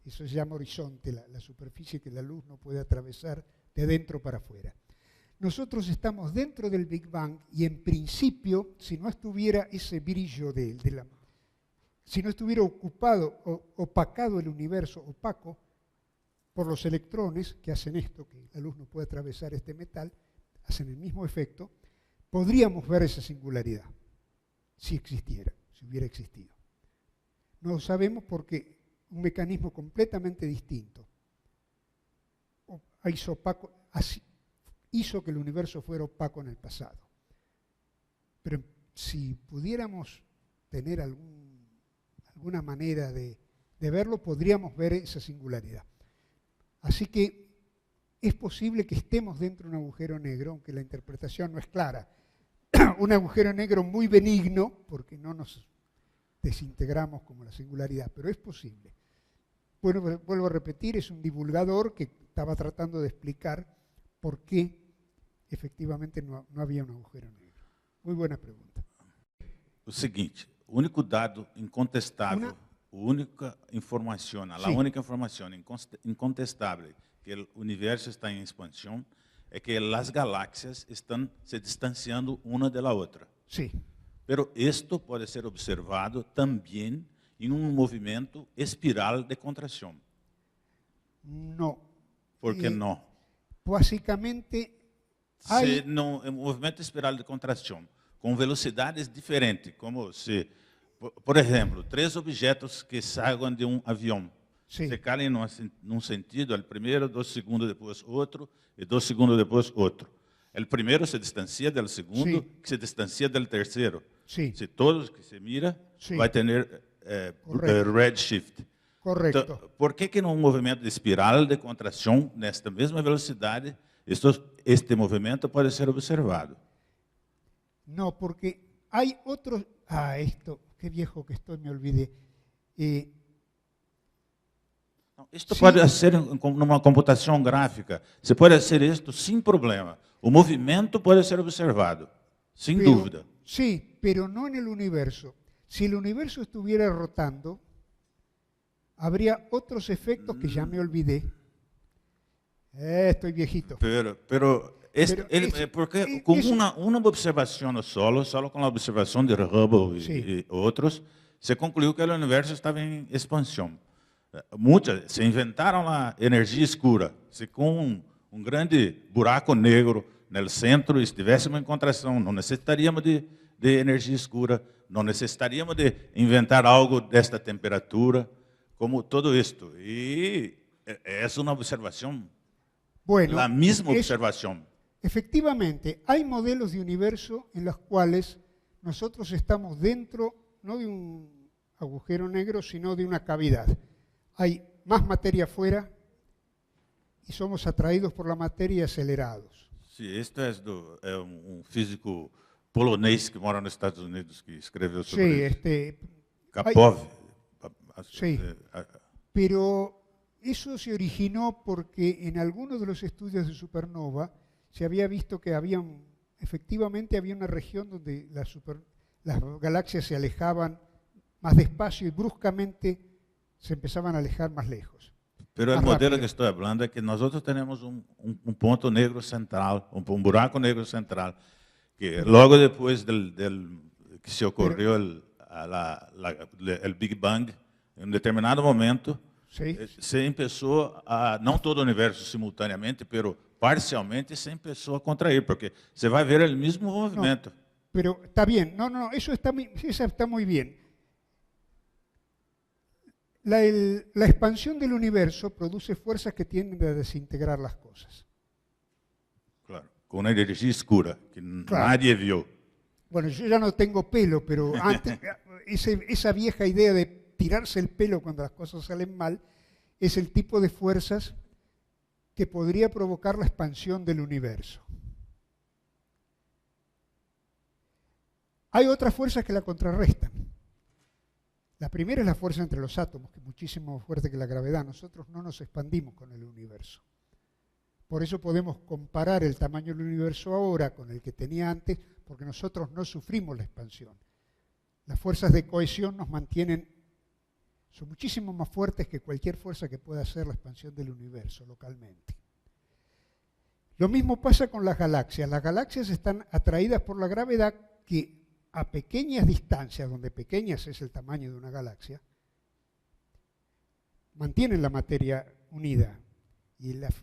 Eso se llama horizonte, la superficie que la luz no puede atravesar de dentro para afuera. Nosotros estamos dentro del Big Bang y en principio, si no estuviera ese brillo si no estuviera opacado el universo, opaco, por los electrones que hacen esto, que la luz no puede atravesar este metal, hacen el mismo efecto, podríamos ver esa singularidad, si existiera, si hubiera existido. No lo sabemos porque un mecanismo completamente distinto hizo que el universo fuera opaco en el pasado. Pero si pudiéramos tener alguna manera de verlo, podríamos ver esa singularidad. Así que es posible que estemos dentro de un agujero negro, aunque la interpretación no es clara. Un agujero negro muy benigno, porque no nos desintegramos como la singularidad, pero es posible. Bueno, vuelvo a repetir, es un divulgador que estaba tratando de explicar por qué efectivamente no había un agujero negro. Muy buena pregunta. O seguinte, o único dado incontestável, a única informação incontestável que o universo está em expansão é que as galáxias estão se distanciando uma da outra. Sim. Pero esto pode ser observado também em um movimento espiral de contração. Não. Por que não? Basicamente, um movimento espiral de contração com velocidades diferentes, como se, por exemplo, 3 objetos que saem de um avião, se caem num sentido, o primeiro, 2 segundos depois outro, e 2 segundos depois outro. O primeiro se distancia do segundo, que se distancia do terceiro. Se todos que se mira, vai ter redshift. Correcto. Então, por que num movimento de espiral de contração, nesta mesma velocidade, este movimento pode ser observado? No, porque hay otros... esto, qué viejo que estoy, me olvidé. Isto pode ser numa computação gráfica. Você pode fazer isto sem problema. O movimento pode ser observado, sem dúvida. Sí, pero no en el universo. Si el universo estuviera rotando, habría otros efectos que ya me olvidé. Estoy viejito. Porque com uma observação só com a observação de Hubble e outros, se concluiu que o universo estava em expansão. Se inventaram a energia escura. Se com um grande buraco negro no centro estivéssemos em contração, não necessitaríamos de energia escura, não necessitaríamos de inventar algo desta temperatura, como todo isto. E é uma observação, a mesma observação. Efectivamente, hay modelos de universo en los cuales nosotros estamos dentro, no de un agujero negro, sino de una cavidad. Hay más materia afuera y somos atraídos por la materia y acelerados. Sí, este es un físico polonés que mora nos Estados Unidos que escreveu sobre isso. Kapov. Sí, pero eso se originó porque en algunos de los estudios de supernova se había visto que efectivamente había una región donde las galaxias se alejaban más despacio y bruscamente se empezaban a alejar más lejos. Pero el modelo que estoy hablando es que nosotros tenemos un punto negro central, un buraco negro central, que luego después que se ocurrió el Big Bang, en un determinado momento, se empezó no todo el universo simultáneamente, pero parcialmente se empezó a contraer, porque se va a ver el mismo movimiento. Pero está bien, eso está muy bien. La expansión del universo produce fuerzas que tienden a desintegrar las cosas. Claro, con una energía oscura que nadie vio. Bueno, yo ya no tengo pelo, pero antes esa vieja idea de tirarse el pelo cuando las cosas salen mal es el tipo de fuerzas que podría provocar la expansión del universo. Hay otras fuerzas que la contrarrestan. La primera es la fuerza entre los átomos, que es muchísimo más fuerte que la gravedad. Nosotros no nos expandimos con el universo. Por eso podemos comparar el tamaño del universo ahora con el que tenía antes, porque nosotros no sufrimos la expansión. Las fuerzas de cohesión nos mantienen, son muchísimo más fuertes que cualquier fuerza que pueda hacer la expansión del universo localmente. Lo mismo pasa con las galaxias. Las galaxias están atraídas por la gravedad que a pequeñas distancias, donde pequeñas es el tamaño de una galaxia, mantienen la materia unida. Y las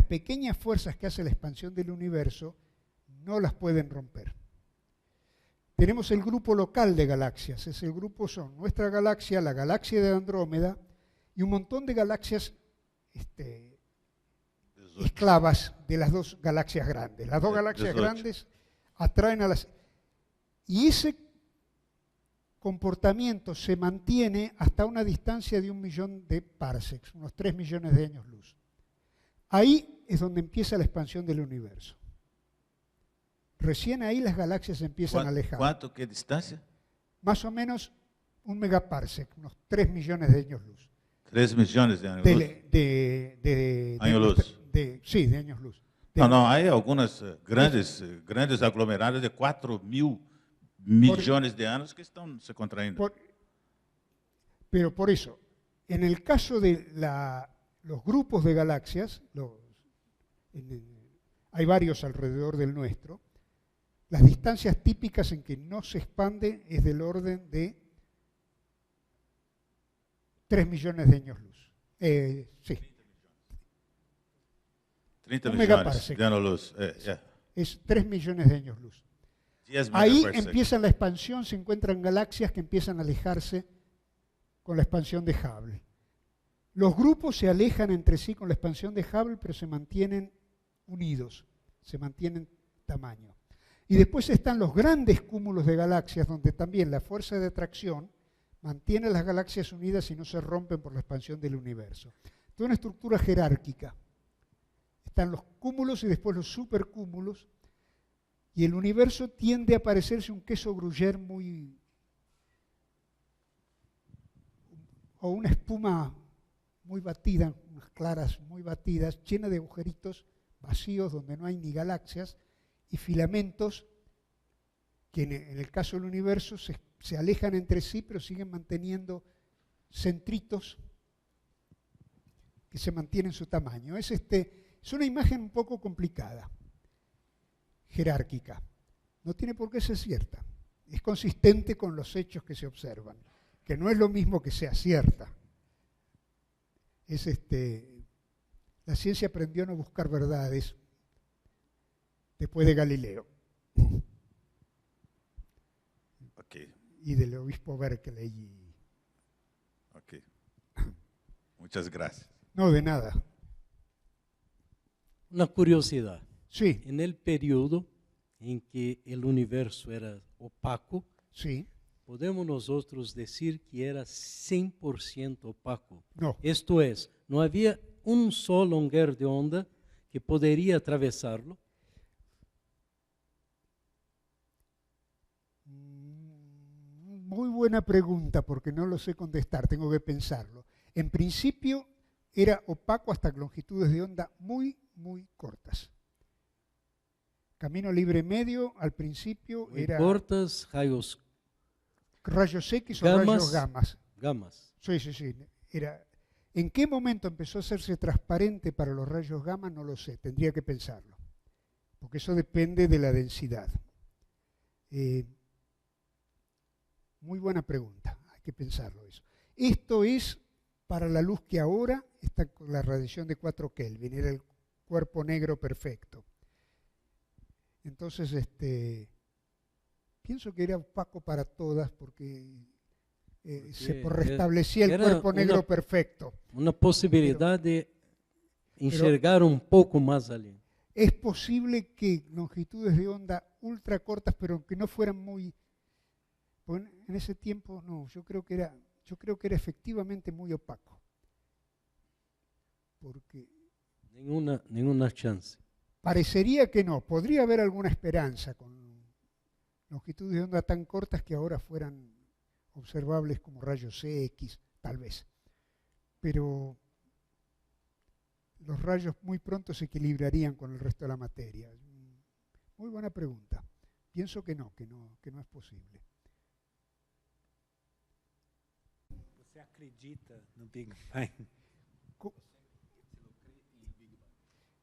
pequeñas fuerzas que hace la expansión del universo no las pueden romper. Tenemos el grupo local de galaxias. Ese grupo son nuestra galaxia, la galaxia de Andrómeda y un montón de galaxias esclavas de las dos galaxias grandes. Las dos galaxias grandes atraen a las... Y ese comportamiento se mantiene hasta una distancia de 1 millón de parsecs, unos 3 millones de años luz. Ahí es donde empieza la expansión del universo. Recién ahí las galaxias se empiezan a alejar. ¿Cuánto? ¿Qué distancia? Más o menos 1 megaparsec, unos 3 millones de años luz. 3 millones de años luz. Años luz. Sí, de años luz. No, hay algunas grandes aglomerados de 4.000 millones de años que están se contrayendo. Pero por eso, en el caso de los grupos de galaxias, hay varios alrededor del nuestro, las distancias típicas en que no se expande es del orden de 3 millones de años luz. Sí. 30 millones de años luz. Es 3 millones de años luz. Ahí empieza la expansión, se encuentran galaxias que empiezan a alejarse con la expansión de Hubble. Los grupos se alejan entre sí con la expansión de Hubble, pero se mantienen unidos, se mantienen tamaño. Y después están los grandes cúmulos de galaxias, donde también la fuerza de atracción mantiene a las galaxias unidas y no se rompen por la expansión del universo. Toda una estructura jerárquica. Están los cúmulos y después los supercúmulos, y el universo tiende a parecerse un queso gruyère o una espuma muy batida, unas claras muy batidas, llena de agujeritos vacíos donde no hay ni galaxias, y filamentos que en el caso del universo se alejan entre sí, pero siguen manteniendo centritos que se mantienen su tamaño. Es una imagen un poco complicada, jerárquica. No tiene por qué ser cierta. Es consistente con los hechos que se observan, que no es lo mismo que sea cierta. La ciencia aprendió a no buscar verdades después de Galileo. Okay. Y del obispo Berkeley. Ok. Muchas gracias. No, de nada. Una curiosidad. Sí. En el periodo en que el universo era opaco, sí, podemos nosotros decir que era 100% opaco. No. Esto es, no había un solo longueur de onda que podría atravesarlo. Muy buena pregunta, porque no lo sé contestar, tengo que pensarlo. En principio era opaco hasta longitudes de onda muy, muy cortas. Camino libre medio al principio muy era... cortas, rayos X gamas, o rayos gamas. Gamas. Sí. ¿En qué momento empezó a hacerse transparente para los rayos gamma? No lo sé, tendría que pensarlo. Porque eso depende de la densidad. Muy buena pregunta, hay que pensarlo eso. Esto es para la luz que ahora está con la radiación de 4 Kelvin, era el cuerpo negro perfecto. Entonces, pienso que era opaco para todas porque se restablecía el cuerpo negro perfecto. Una posibilidad de enxergar un poco más allí. Es posible que longitudes de onda ultra cortas, pero que no fueran muy... En ese tiempo, no, yo creo que era efectivamente muy opaco. Porque Ninguna chance. Parecería que no. Podría haber alguna esperanza con longitudes de onda tan cortas que ahora fueran observables como rayos X, tal vez. Pero los rayos muy pronto se equilibrarían con el resto de la materia. Muy buena pregunta. Pienso que no es posible. Você acredita no Big Bang?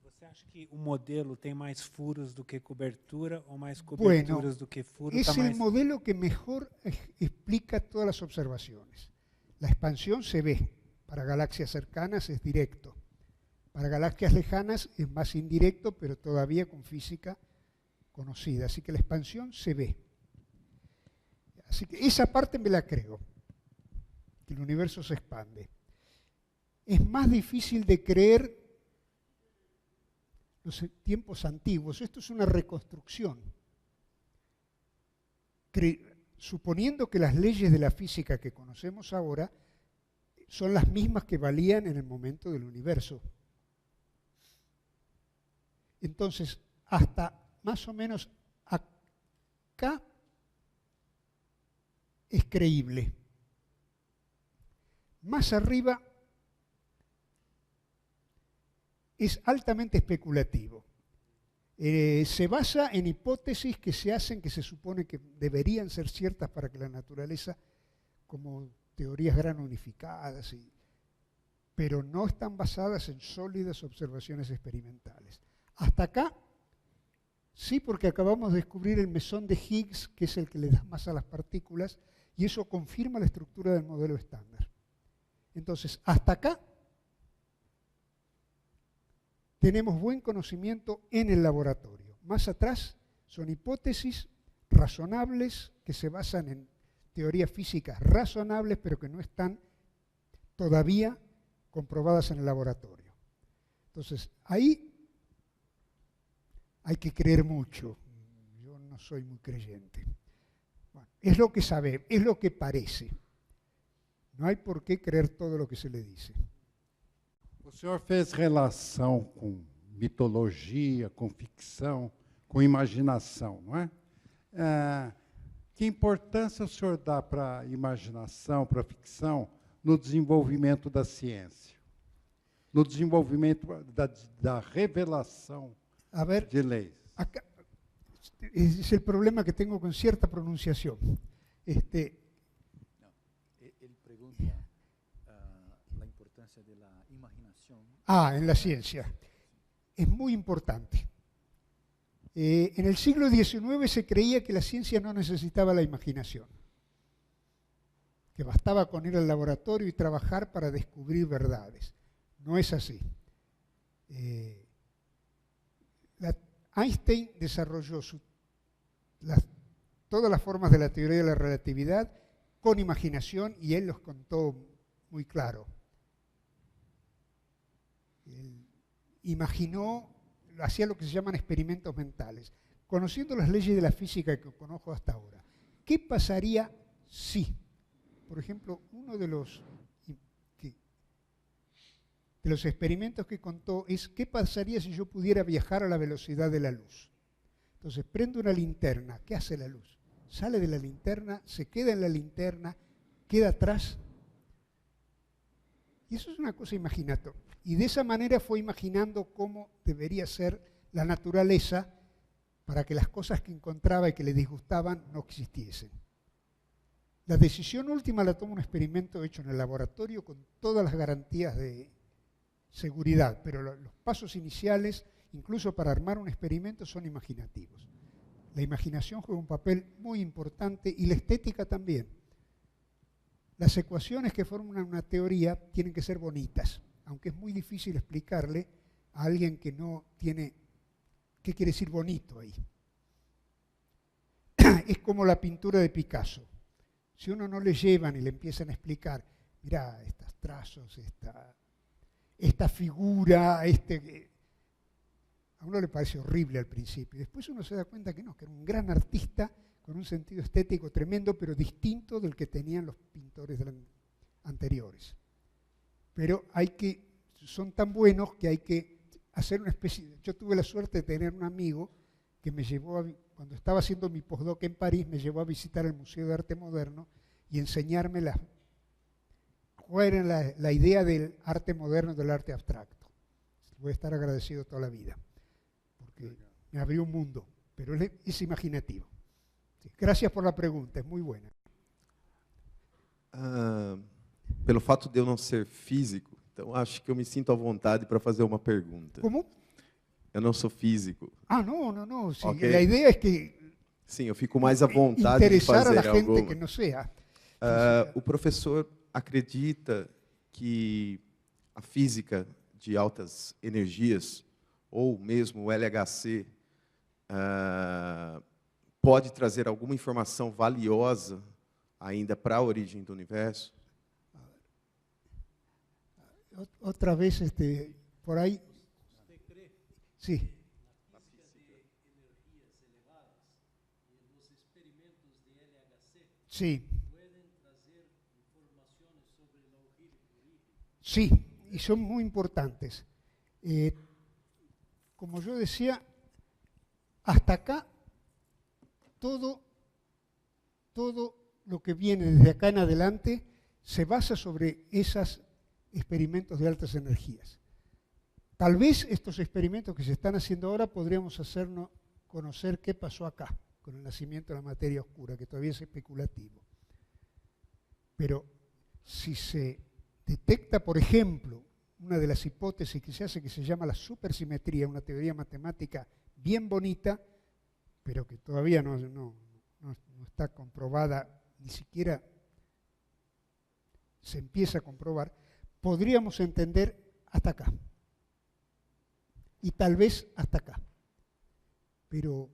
Você acha que o modelo tem mais furos do que cobertura ou mais coberturas do que furos? Es el modelo que mejor explica todas las observaciones. La expansión se ve. Para galaxias cercanas es directo. Para galaxias lejanas es más indirecto, pero todavía con física conocida. Así que la expansión se ve. Así que esa parte me la creo, que el universo se expande. Es más difícil de creer los tiempos antiguos. Esto es una reconstrucción. Suponiendo que las leyes de la física que conocemos ahora son las mismas que valían en el momento del universo. Entonces, hasta más o menos acá es creíble. Más arriba es altamente especulativo. Se basa en hipótesis que se hacen, que se supone que deberían ser ciertas para que la naturaleza, como teorías gran unificadas, pero no están basadas en sólidas observaciones experimentales. Hasta acá, sí, porque acabamos de descubrir el mesón de Higgs, que es el que le da masa a las partículas, y eso confirma la estructura del modelo estándar. Entonces, hasta acá tenemos buen conocimiento en el laboratorio. Más atrás son hipótesis razonables que se basan en teorías físicas razonables, pero que no están todavía comprobadas en el laboratorio. Entonces, ahí hay que creer mucho. Yo no soy muy creyente. Bueno, es lo que sabe, es lo que parece. No hay por qué creer todo lo que se le dice. O senhor fez relação com mitologia, com ficção, com imaginação, não é? Que importância o senhor dá para a imaginação, para a ficção, no desenvolvimento da ciência? No desenvolvimento da revelação de leis? Acá, es el problema que tengo con cierta pronunciación. Él pregunta la importancia de la imaginación. En la ciencia. Es muy importante. En el siglo XIX se creía que la ciencia no necesitaba la imaginación, que bastaba con ir al laboratorio y trabajar para descubrir verdades. No es así. Einstein desarrolló todas las formas de la teoría de la relatividad con imaginación y él los contó muy claro. Él imaginó, hacía lo que se llaman experimentos mentales, conociendo las leyes de la física que conozco hasta ahora. ¿Qué pasaría si, por ejemplo, uno de los experimentos que contó es qué pasaría si yo pudiera viajar a la velocidad de la luz? Entonces prendo una linterna, ¿qué hace la luz? Sale de la linterna, se queda en la linterna, queda atrás. Y eso es una cosa imaginatoria. Y de esa manera fue imaginando cómo debería ser la naturaleza para que las cosas que encontraba y que le disgustaban no existiesen. La decisión última la toma un experimento hecho en el laboratorio con todas las garantías de seguridad, pero los pasos iniciales, incluso para armar un experimento, son imaginativos. La imaginación juega un papel muy importante y la estética también. Las ecuaciones que forman una teoría tienen que ser bonitas, aunque es muy difícil explicarle a alguien que no tiene qué quiere decir bonito ahí. Es como la pintura de Picasso. Si uno no le llevan y le empiezan a explicar, mirá, estos trazos, esta figura, a uno le parece horrible al principio. Después uno se da cuenta que no, que era un gran artista con un sentido estético tremendo, pero distinto del que tenían los pintores anteriores. Pero son tan buenos que hay que hacer una especie. Yo tuve la suerte de tener un amigo que me llevó, cuando estaba haciendo mi postdoc en París, me llevó a visitar el Museo de Arte Moderno y enseñarme cuál era la idea del arte moderno, del arte abstracto. Voy a estar agradecido toda la vida, porque me abrió un mundo, pero es imaginativo. Sí, gracias por la pregunta, es muy buena. Pelo fato de eu não ser físico, então acho que eu me sinto à vontade para fazer uma pergunta. Como? Eu não sou físico. Ah, no. Sí, Okay. La idea es que Sim, eu fico mais à vontade de interessar a fazer la gente alguma. que no sea. O professor acredita que a física de altas energias, ou mesmo o LHC, pode trazer alguma informação valiosa ainda para a origem do universo? Otra vez, por ahí. ¿Usted cree? Sí. La física de energías elevadas y los experimentos de LHC Sí. pueden traer informaciones sobre la origen? Sí, y son muy importantes. Como yo decía, hasta acá todo lo que viene desde acá en adelante se basa sobre esos experimentos de altas energías. Tal vez estos experimentos que se están haciendo ahora podríamos hacernos conocer qué pasó acá con el nacimiento de la materia oscura, que todavía es especulativo. Pero si se detecta, por ejemplo, una de las hipótesis que se hace que se llama la supersimetría, una teoría matemática bien bonita, pero que todavía no está comprobada, ni siquiera se empieza a comprobar, podríamos entender hasta acá. Y tal vez hasta acá. Pero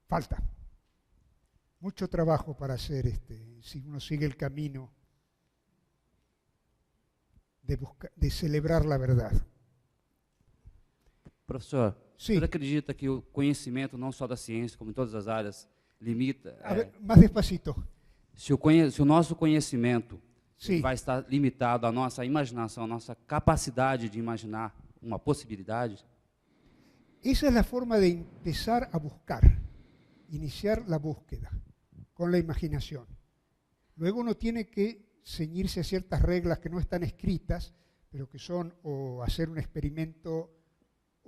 falta mucho trabajo para hacer si uno sigue el camino de celebrar la verdad. Professor, Sim. o senhor acredita que o conhecimento, não só da ciência, como em todas as áreas, limita... A ver, más despacito. Se o nosso conhecimento Sim. vai estar limitado à nossa imaginação, à nossa capacidade de imaginar uma possibilidade? Esa es la forma de empezar a buscar, iniciar la búsqueda con la imaginación. Luego uno tiene que ceñirse a ciertas reglas que no están escritas, pero que son o hacer un experimento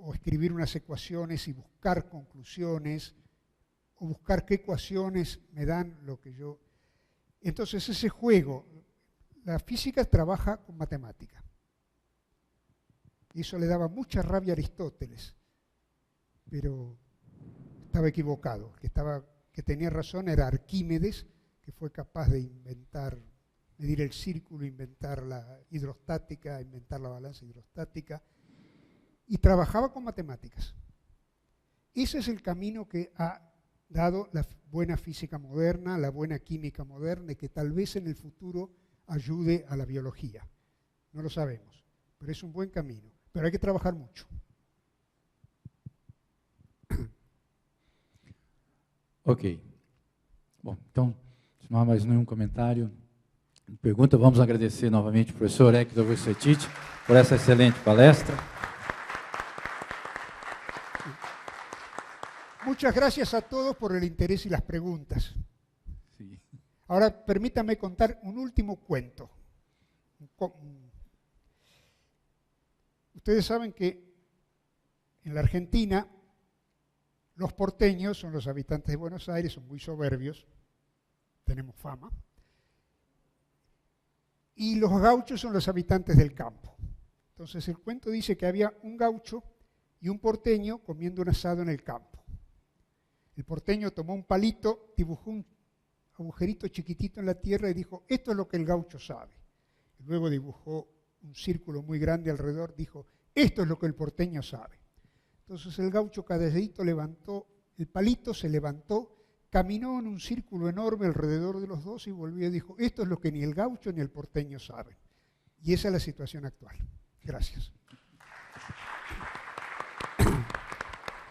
o escribir unas ecuaciones y buscar conclusiones, o buscar qué ecuaciones me dan lo que yo... Entonces ese juego, la física trabaja con matemática. Y eso le daba mucha rabia a Aristóteles, pero estaba equivocado. Que tenía razón era Arquímedes, que fue capaz de medir el círculo, inventar la hidrostática, inventar la balanza hidrostática, y trabajaba con matemáticas. Ese es el camino que ha dado la buena física moderna, la buena química moderna, y que tal vez en el futuro ayude a la biología. No lo sabemos, pero es un buen camino. Pero hay que trabajar mucho. Ok. Bom, então, se não há mais nenhum comentário, pergunta, vamos agradecer novamente ao professor Hector Vucetich por essa excelente palestra. Muchas gracias a todos por el interés y las preguntas. Sí. Ahora permítame contar un último cuento. Ustedes saben que en la Argentina los porteños son los habitantes de Buenos Aires, son muy soberbios, tenemos fama, y los gauchos son los habitantes del campo. Entonces el cuento dice que había un gaucho y un porteño comiendo un asado en el campo. El porteño tomó un palito, dibujó un agujerito chiquitito en la tierra y dijo, esto es lo que el gaucho sabe. Y luego dibujó un círculo muy grande alrededor, dijo, esto es lo que el porteño sabe. Entonces el gaucho calladito levantó el palito, se levantó, caminó en un círculo enorme alrededor de los dos y volvió y dijo, esto es lo que ni el gaucho ni el porteño saben. Y esa es la situación actual. Gracias.